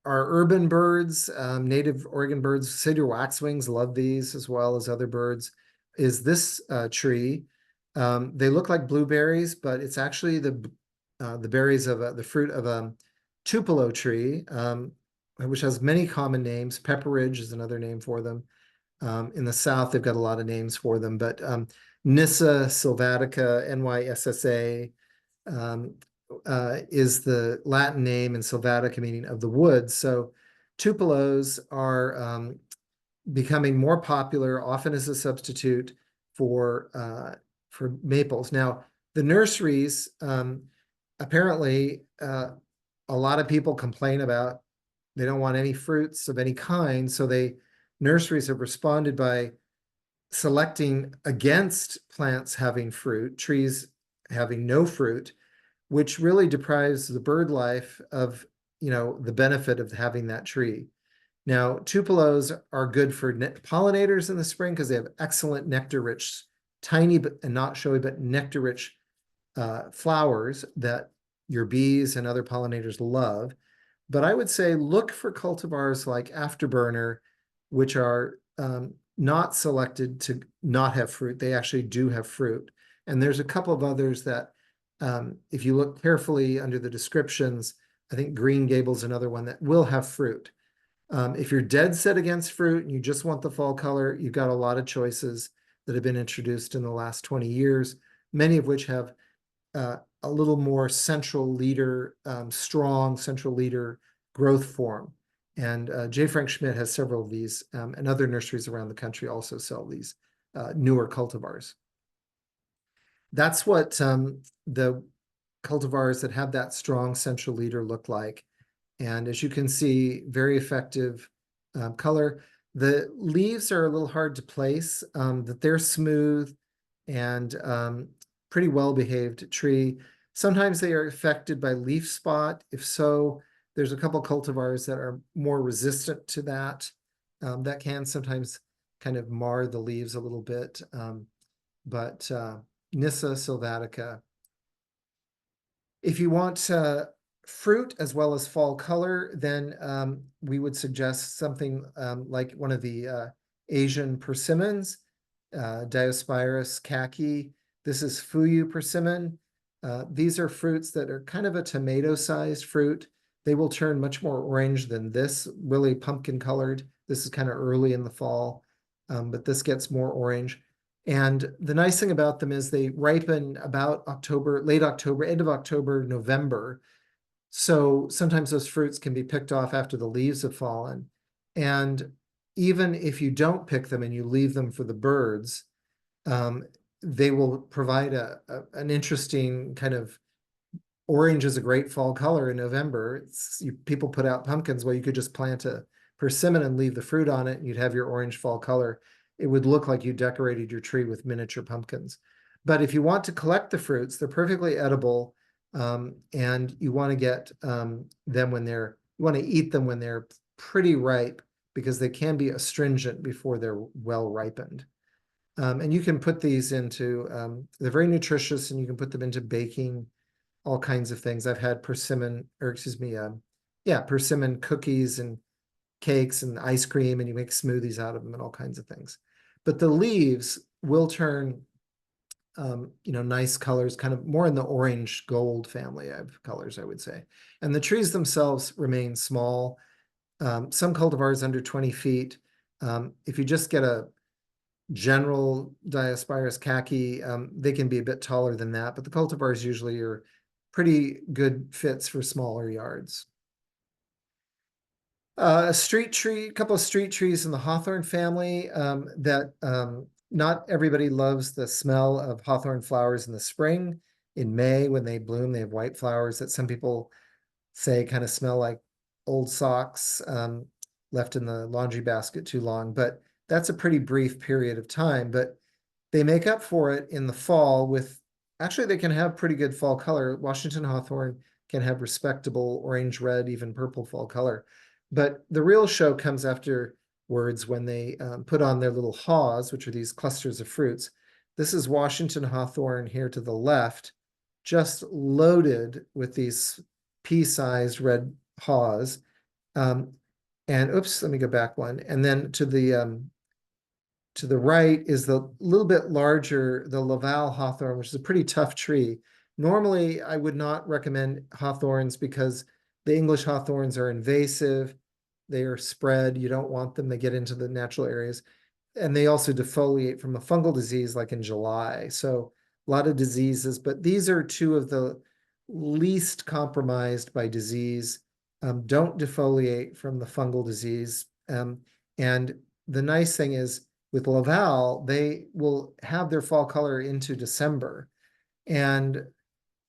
urban birds, native Oregon birds, cedar waxwings love these as well as other birds, is this tree. They look like blueberries, but it's actually the berries of the fruit of a tupelo tree, which has many common names. Pepperidge is another name for them. In the South, they've got a lot of names for them, but Nyssa sylvatica, NYSSA, is the Latin name, and sylvatica meaning of the woods. So tupelos are becoming more popular, often as a substitute for maples. Now, the nurseries, apparently, a lot of people complain about they don't want any fruits of any kind. So nurseries have responded by selecting against plants having fruit, trees having no fruit, which really deprives the bird life of, the benefit of having that tree. Now, tupelos are good for pollinators in the spring because they have excellent nectar-rich, tiny but and not showy, but nectar-rich flowers that your bees and other pollinators love. But I would say look for cultivars like Afterburner, which are not selected to not have fruit. They actually do have fruit. And there's a couple of others that, if you look carefully under the descriptions, I think Green Gable's another one that will have fruit. If you're dead set against fruit and you just want the fall color, you've got a lot of choices that have been introduced in the last 20 years, many of which have a little more central leader, strong central leader growth form. And J. Frank Schmidt has several of these, and other nurseries around the country also sell these newer cultivars. That's what the cultivars that have that strong central leader look like. And as you can see, very effective color. The leaves are a little hard to place, that they're smooth and pretty well-behaved tree. Sometimes they are affected by leaf spot. If so, there's a couple cultivars that are more resistant to that. That can sometimes kind of mar the leaves a little bit. But Nyssa sylvatica. If you want fruit as well as fall color, then we would suggest something like one of the Asian persimmons, Diospyros khaki. This is Fuyu persimmon. These are fruits that are kind of a tomato-sized fruit. They will turn much more orange than this, really pumpkin colored. This is kind of early in the fall, but this gets more orange. And the nice thing about them is they ripen about October, late October, end of October, November. So sometimes those fruits can be picked off after the leaves have fallen. And even if you don't pick them and you leave them for the birds, they will provide an interesting kind of, orange is a great fall color in November. People put out pumpkins. Well, you could just plant a persimmon and leave the fruit on it, and you'd have your orange fall color. It would look like you decorated your tree with miniature pumpkins. But if you want to collect the fruits, they're perfectly edible, and you want to get them when you want to eat them when they're pretty ripe, because they can be astringent before they're well ripened. And you can put these into, they're very nutritious, and you can put them into baking, all kinds of things. I've had persimmon, or excuse me, persimmon cookies and cakes and ice cream, and you make smoothies out of them and all kinds of things. But the leaves will turn, nice colors, kind of more in the orange gold family of colors, I would say. And the trees themselves remain small. Some cultivars under 20 feet. If you just get a general Diospyros khaki, they can be a bit taller than that, but the cultivars usually are pretty good fits for smaller yards. A couple of street trees in the hawthorn family, that not everybody loves the smell of hawthorn flowers in the spring. In May, when they bloom, they have white flowers that some people say kind of smell like old socks left in the laundry basket too long, but that's a pretty brief period of time. But they make up for it in the fall with, actually they can have pretty good fall color. Washington hawthorn can have respectable orange, red, even purple fall color. But the real show comes afterwards when they put on their little haws, which are these clusters of fruits. This is Washington hawthorn here to the left, just loaded with these pea-sized red haws. And oops, let me go back one. And then to the right is the little bit larger, the Laval hawthorn, which is a pretty tough tree. Normally, I would not recommend hawthorns because the English hawthorns are invasive. They are spread. You don't want them to get into the natural areas. And they also defoliate from a fungal disease like in July. So a lot of diseases, but these are two of the least compromised by disease. Don't defoliate from the fungal disease. And the nice thing is, with Laval, they will have their fall color into December. And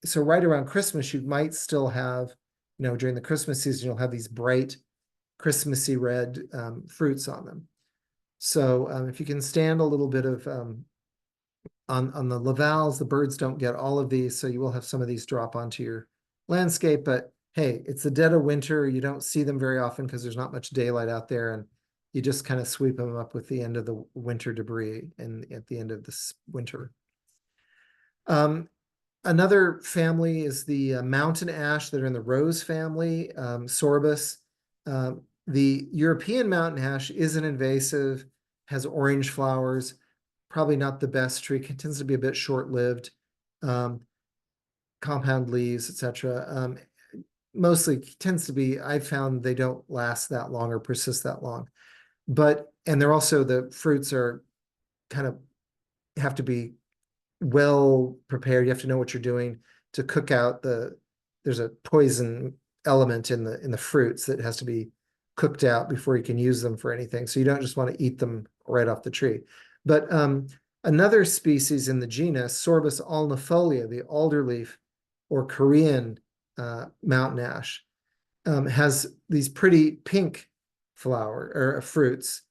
so right around Christmas, you might still have, during the Christmas season, you'll have these bright Christmassy red fruits on them. So if you can stand a little bit of, on the Lavals, the birds don't get all of these, so you will have some of these drop onto your landscape, but hey, it's the dead of winter. You don't see them very often because there's not much daylight out there, and you just kind of sweep them up with the end of the winter debris and at the end of this winter. Another family is the mountain ash that are in the rose family, Sorbus. The European mountain ash isn't invasive, has orange flowers, probably not the best tree, it tends to be a bit short-lived, compound leaves, etc. Mostly tends to be, I've found they don't last that long or persist that long. And they're also, the fruits are kind of have to be well prepared. You have to know what you're doing to cook out there's a poison element in the fruits that has to be cooked out before you can use them for anything. So you don't just want to eat them right off the tree. But another species in the genus, Sorbus alnifolia, the alderleaf or Korean mountain ash, has these pretty pink flower or fruits,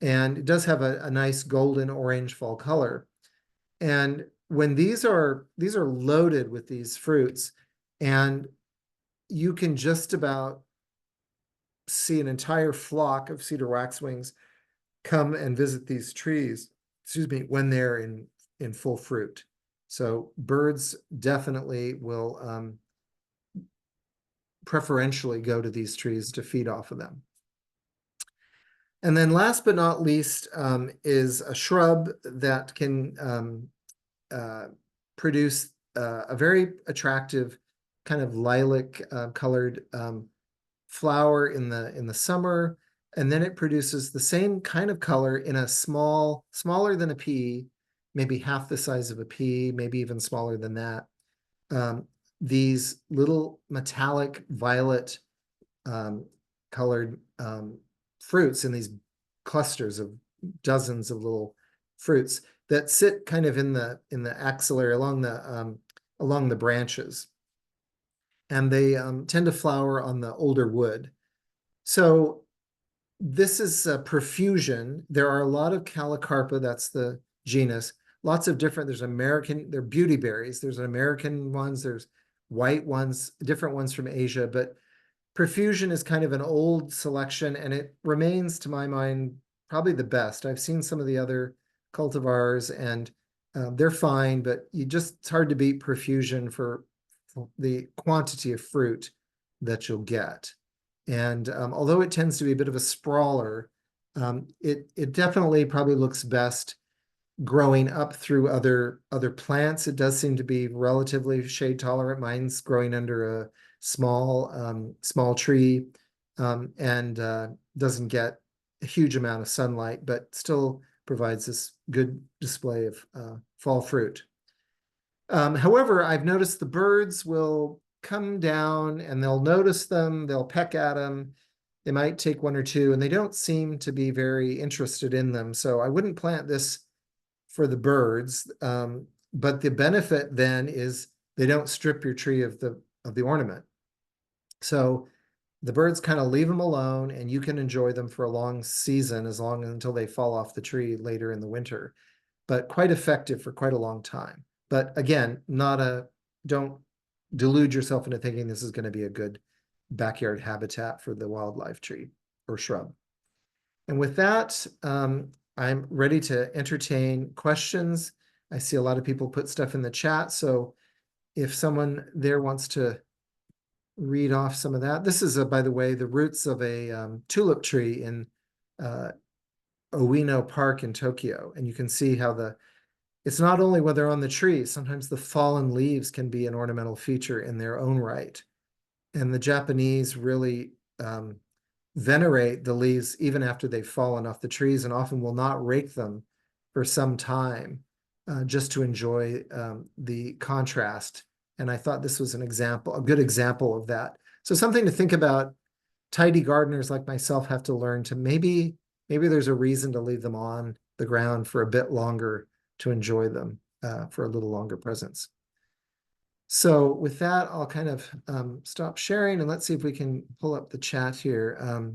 and it does have a nice golden orange fall color. And when these are loaded with these fruits, and you can just about see an entire flock of cedar waxwings come and visit these trees, when they're in full fruit. So birds definitely will preferentially go to these trees to feed off of them. And then last but not least is a shrub that can produce a very attractive kind of lilac colored flower in the summer, and then it produces the same kind of color in a smaller than a pea, maybe half the size of a pea, maybe even smaller than that. These little metallic violet colored fruits in these clusters of dozens of little fruits that sit kind of in the axillary along the branches, and they tend to flower on the older wood. So this is profusion. There are a lot of Calocarpa, that's the genus. Lots of different. They're beauty berries. There's American ones. There's white ones, different ones from Asia, but profusion is kind of an old selection, and it remains, to my mind, probably the best. I've seen some of the other cultivars, and they're fine, but it's hard to beat profusion for the quantity of fruit that you'll get. And although it tends to be a bit of a sprawler, it definitely probably looks best growing up through other plants. It does seem to be relatively shade tolerant. Mine's growing under a small tree, and doesn't get a huge amount of sunlight, but still provides this good display of fall fruit. However, I've noticed the birds will come down and they'll notice them, they'll peck at them, they might take one or two, and they don't seem to be very interested in them. So I wouldn't plant this for the birds, but the benefit then is they don't strip your tree of the ornament. So the birds kind of leave them alone, and you can enjoy them for a long season, until they fall off the tree later in the winter, but quite effective for quite a long time. But again, don't delude yourself into thinking this is going to be a good backyard habitat for the wildlife tree or shrub. And with that, I'm ready to entertain questions. I see a lot of people put stuff in the chat, so if someone there wants to read off some of that. This is, by the way, the roots of a tulip tree in Ueno Park in Tokyo. And you can see how it's not only when they're on the tree, sometimes the fallen leaves can be an ornamental feature in their own right. And the Japanese really venerate the leaves even after they've fallen off the trees, and often will not rake them for some time just to enjoy the contrast. And I thought this was a good example of that. So something to think about. Tidy gardeners like myself have to learn to maybe there's a reason to leave them on the ground for a bit longer to enjoy them for a little longer presence. So with that, I'll kind of stop sharing, and let's see if we can pull up the chat here.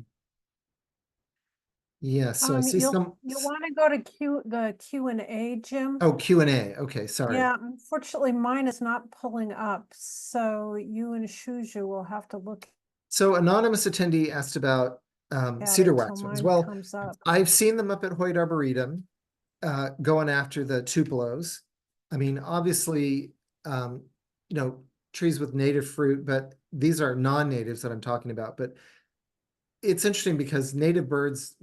Yeah, so I see some, You'll want to go to the Q&A, Jim. oh, Q&A. Okay, sorry. Yeah, unfortunately, mine is not pulling up, so you and Shuju will have to look So anonymous attendee asked about at cedar it till waxwings. mine Well, comes up. I've seen them up at Hoyt Arboretum going after the tupelos. I mean, obviously, um, you know, trees with native fruit, but these are non-natives that I'm talking about. But it's interesting because native birds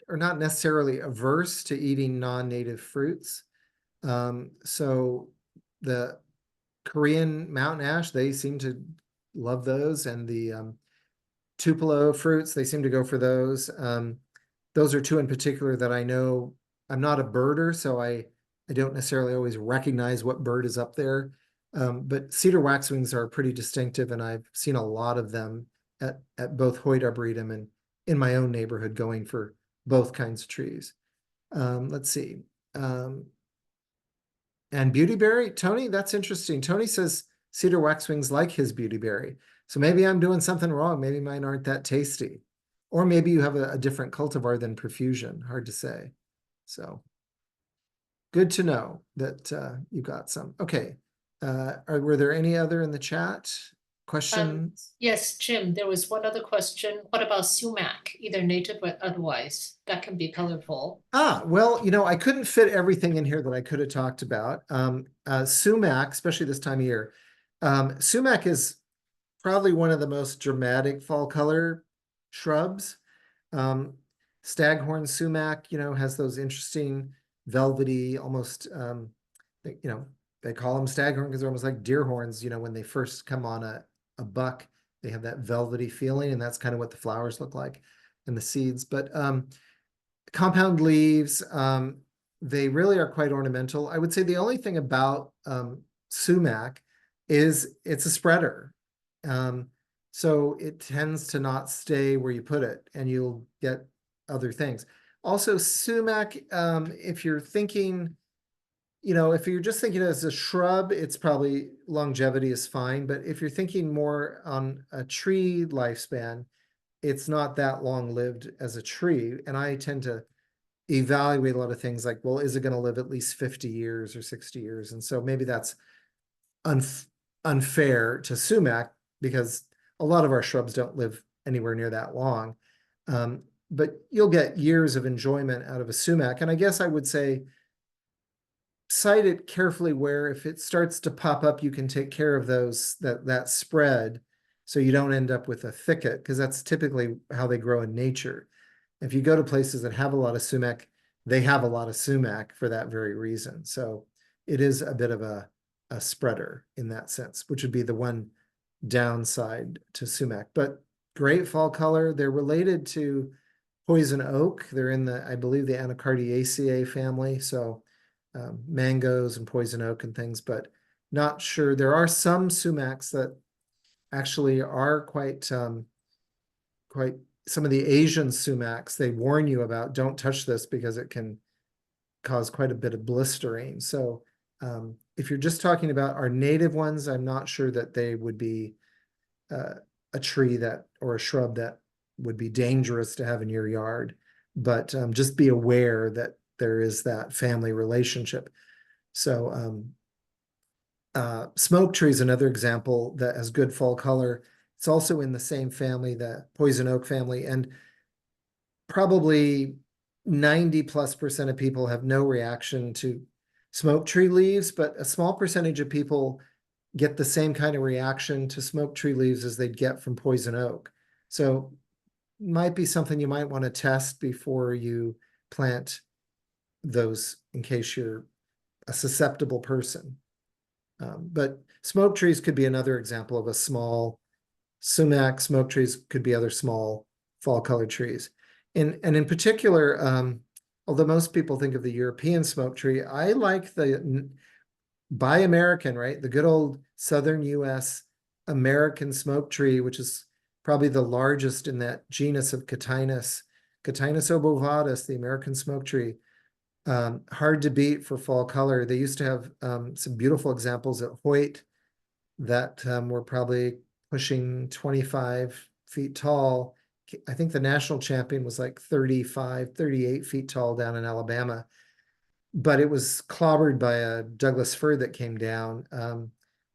are not necessarily averse to eating non-native fruits. So the Korean mountain ash, they seem to love those, and the Tupelo fruits, they seem to go for those. Those are two in particular that I know. I'm not a birder, so I don't necessarily always recognize what bird is up there. But cedar waxwings are pretty distinctive, and I've seen a lot of them at both Hoyt Arboretum and in my own neighborhood going for both kinds of trees. Let's see. And beautyberry, Tony, that's interesting. Tony says cedar waxwings like his beautyberry. So maybe I'm doing something wrong. Maybe mine aren't that tasty. Or maybe you have a different cultivar than profusion. Hard to say. So good to know that you got some. Okay. Were there any other in the chat? Questions? Yes, Jim, there was one other question. What about sumac, either native or otherwise? That can be colorful. Well, I couldn't fit everything in here that I could have talked about. Sumac, especially this time of year. Sumac is probably one of the most dramatic fall color shrubs. Staghorn sumac, has those interesting velvety, almost, they call them staghorn because they're almost like deer horns, when they first come on a buck, they have that velvety feeling, and that's kind of what the flowers look like and the seeds. But compound leaves, they really are quite ornamental. I would say the only thing about sumac is it's a spreader. So it tends to not stay where you put it, and you'll get other things. Also, sumac, if you're thinking, if you're just thinking as a shrub, it's probably longevity is fine. But if you're thinking more on a tree lifespan, it's not that long lived as a tree. And I tend to evaluate a lot of things like, well, is it going to live at least 50 years or 60 years? And so maybe that's unfair to sumac because a lot of our shrubs don't live anywhere near that long. But you'll get years of enjoyment out of a sumac. And I guess I would say cite it carefully where if it starts to pop up, you can take care of that spread so you don't end up with a thicket, because that's typically how they grow in nature. If you go to places that have a lot of sumac, they have a lot of sumac for that very reason. So it is a bit of a spreader in that sense, which would be the one downside to sumac. But great fall color. They're related to poison oak. They're in I believe, the Anacardiaceae family. So mangoes and poison oak and things, but not sure. There are some sumacs that actually are quite some of the Asian sumacs, they warn you about, don't touch this because it can cause quite a bit of blistering. So if you're just talking about our native ones, I'm not sure that they would be a tree or a shrub that would be dangerous to have in your yard. But just be aware that there is that family relationship. So smoke tree is another example that has good fall color. It's also in the same family, the poison oak family, and probably 90+% of people have no reaction to smoke tree leaves, but a small percentage of people get the same kind of reaction to smoke tree leaves as they'd get from poison oak. So might be something you might want to test before you plant those in case you're a susceptible person. But smoke trees could be another example of a small sumac. Smoke trees could be other small fall colored trees. And in particular, although most people think of the European smoke tree, I like the Buy American, right? The good old Southern US American smoke tree, which is probably the largest in that genus of Catinus obovata, the American smoke tree. Hard to beat for fall color. They used to have some beautiful examples at Hoyt that were probably pushing 25 feet tall I think the national champion was like 35, 38 feet tall down in Alabama, but it was clobbered by a Douglas fir that came down.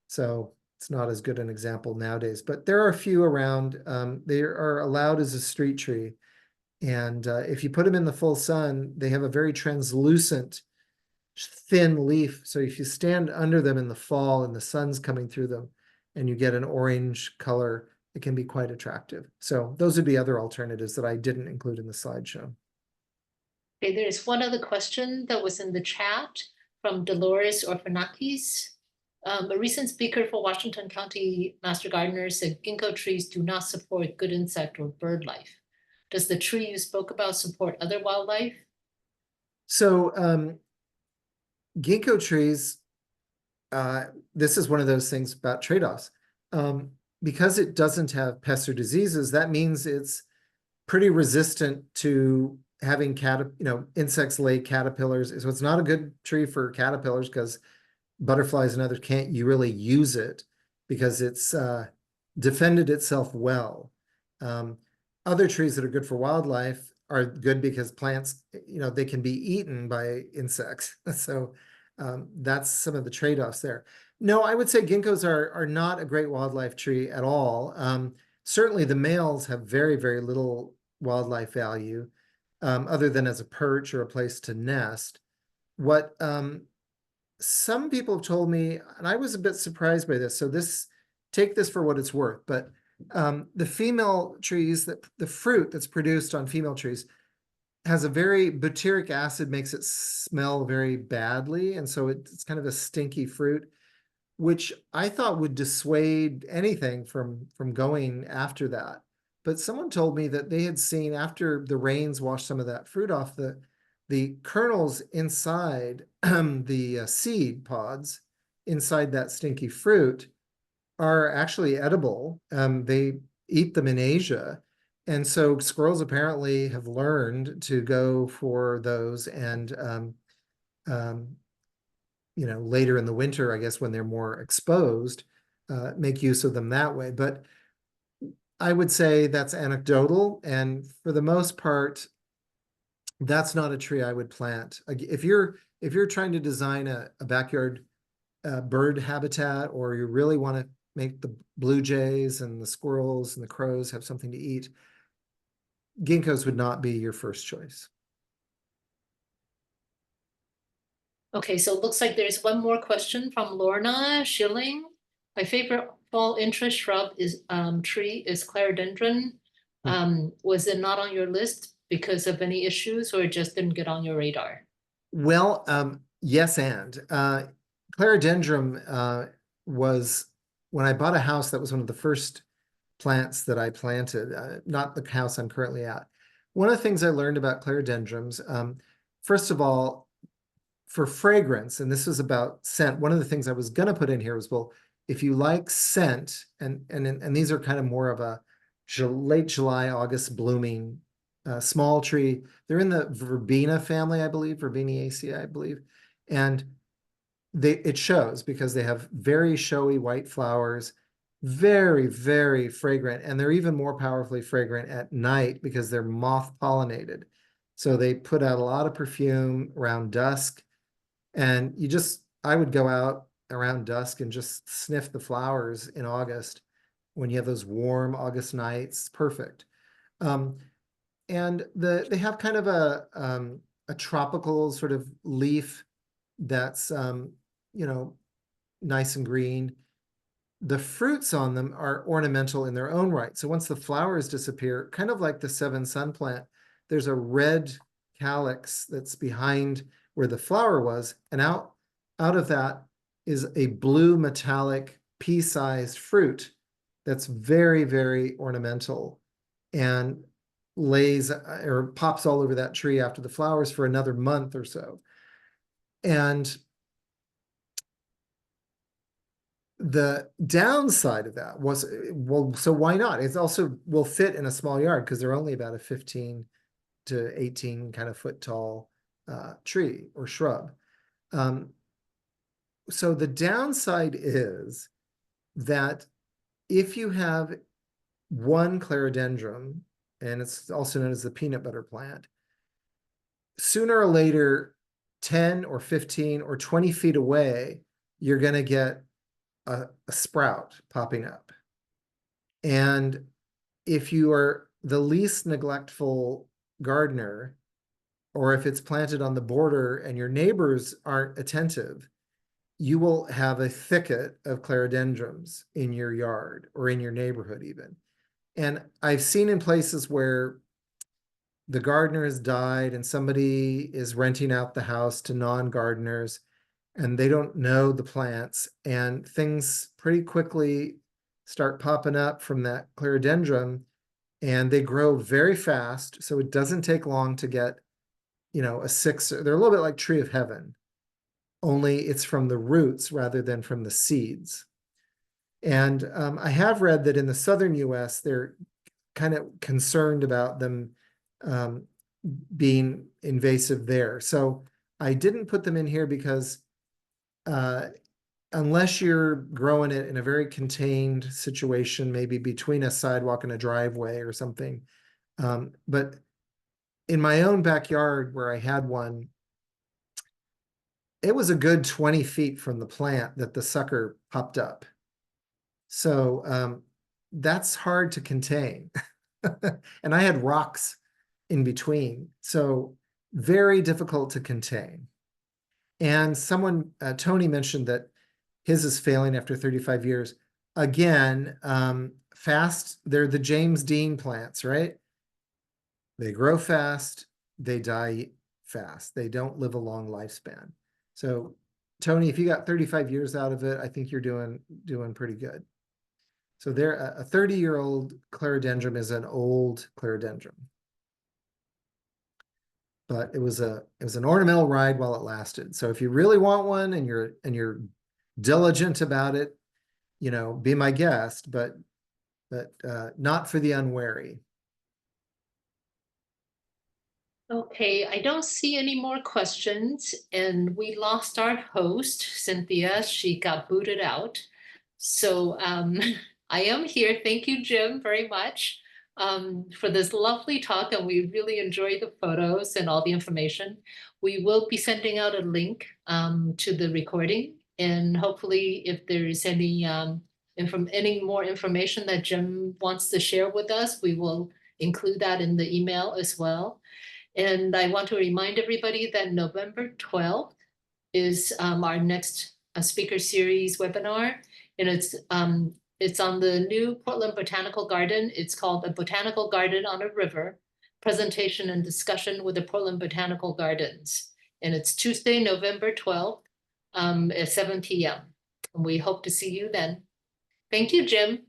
So it's not as good an example nowadays, but there are a few around. They are allowed as a street tree. And if you put them in the full sun, they have a very translucent, thin leaf. So if you stand under them in the fall and the sun's coming through them and you get an orange color, it can be quite attractive. So those would be other alternatives that I didn't include in the slideshow. Okay, there's one other question that was in the chat from Dolores Orphanakis. A recent speaker for Washington County Master Gardener said ginkgo trees do not support good insect or bird life. Does the tree you spoke about support other wildlife? So ginkgo trees, this is one of those things about trade-offs. Because it doesn't have pests or diseases, that means it's pretty resistant to having insects lay caterpillars. So it's not a good tree for caterpillars because butterflies and others can't really use it because it's defended itself well. Other trees that are good for wildlife are good because plants, they can be eaten by insects. So that's some of the trade-offs there. No, I would say ginkgos are not a great wildlife tree at all. Certainly the males have very, very little wildlife value other than as a perch or a place to nest. What some people have told me, and I was a bit surprised by this, so take this for what it's worth, but the female trees, the fruit that's produced on female trees has a very butyric acid, makes it smell very badly, and so it's kind of a stinky fruit, which I thought would dissuade anything from going after that. But someone told me that they had seen, after the rains washed some of that fruit off, the kernels inside the seed pods inside that stinky fruit are actually edible. They eat them in Asia. And so squirrels apparently have learned to go for those and later in the winter, I guess, when they're more exposed, make use of them that way. But I would say that's anecdotal. And for the most part, that's not a tree I would plant. If you're trying to design a backyard bird habitat, or you really want to make the blue jays and the squirrels and the crows have something to eat, ginkgos would not be your first choice. Okay, so it looks like there's one more question from Lorna Schilling. My favorite fall interest shrub tree is clerodendron. Was it not on your list because of any issues, or it just didn't get on your radar? Well, yes, and clerodendron was, when I bought a house, that was one of the first plants that I planted, not the house I'm currently at. One of the things I learned about clerodendrons, first of all, for fragrance, and this was about scent, one of the things I was going to put in here was, well, if you like scent, and these are kind of more of a late July, August blooming small tree. They're in the verbena family, I believe, Verbeniaceae, I believe. And it shows because they have very showy white flowers, very, very fragrant. And they're even more powerfully fragrant at night because they're moth pollinated. So they put out a lot of perfume around dusk. And I would go out around dusk and just sniff the flowers in August when you have those warm August nights. Perfect. And they have kind of a tropical sort of leaf that's nice and green. The fruits on them are ornamental in their own right. So once the flowers disappear, kind of like the seven sun plant, there's a red calyx that's behind where the flower was, and out of that is a blue metallic pea-sized fruit that's very, very ornamental and lays or pops all over that tree after the flowers for another month or so. And the downside of that was, well, so why not? It also will fit in a small yard because they're only about a 15 to 18 kind of foot tall tree or shrub. So the downside is that if you have one clerodendron and it's also known as the peanut butter plant. Sooner or later, 10 or 15 or 20 feet away, you're going to get a sprout popping up. And if you are the least neglectful gardener, or if it's planted on the border and your neighbors aren't attentive, you will have a thicket of clerodendrons in your yard or in your neighborhood even. And I've seen in places where the gardener has died and somebody is renting out the house to non-gardeners and they don't know the plants, and things pretty quickly start popping up from that clerodendron, and they grow very fast. So it doesn't take long to get, you know, they're a little bit like tree of heaven, only it's from the roots rather than from the seeds. And I have read that in the southern US, they're kind of concerned about them being invasive there. So I didn't put them in here because unless you're growing it in a very contained situation, maybe between a sidewalk and a driveway or something. But in my own backyard where I had one, it was a good 20 feet from the plant that the sucker popped up. So that's hard to contain. And I had rocks in between, so very difficult to contain. And someone, Tony mentioned that his is failing after 35 years. Again, they're the James Dean plants, right? They grow fast, they die fast. They don't live a long lifespan. So Tony, if you got 35 years out of it, I think you're doing pretty good. So there, a 30-year-old clerodendron is an old clerodendron. But it was an ornamental ride while it lasted. So if you really want one and you're diligent about it, you know, be my guest, but not for the unwary. Okay, I don't see any more questions, and we lost our host, Cynthia. She got booted out. So I am here. Thank you, Jim, very much for this lovely talk, and we really enjoyed the photos and all the information. We will be sending out a link to the recording, and hopefully if there is any more information that Jim wants to share with us, we will include that in the email as well. And I want to remind everybody that November 12th is our next speaker series webinar, and it's on the new Portland Botanical Garden. It's called A Botanical Garden on a River, Presentation and Discussion with the Portland Botanical Gardens. And it's Tuesday, November 12th at 7 p.m. And we hope to see you then. Thank you, Jim.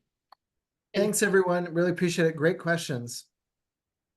Thanks, everyone. Really appreciate it. Great questions.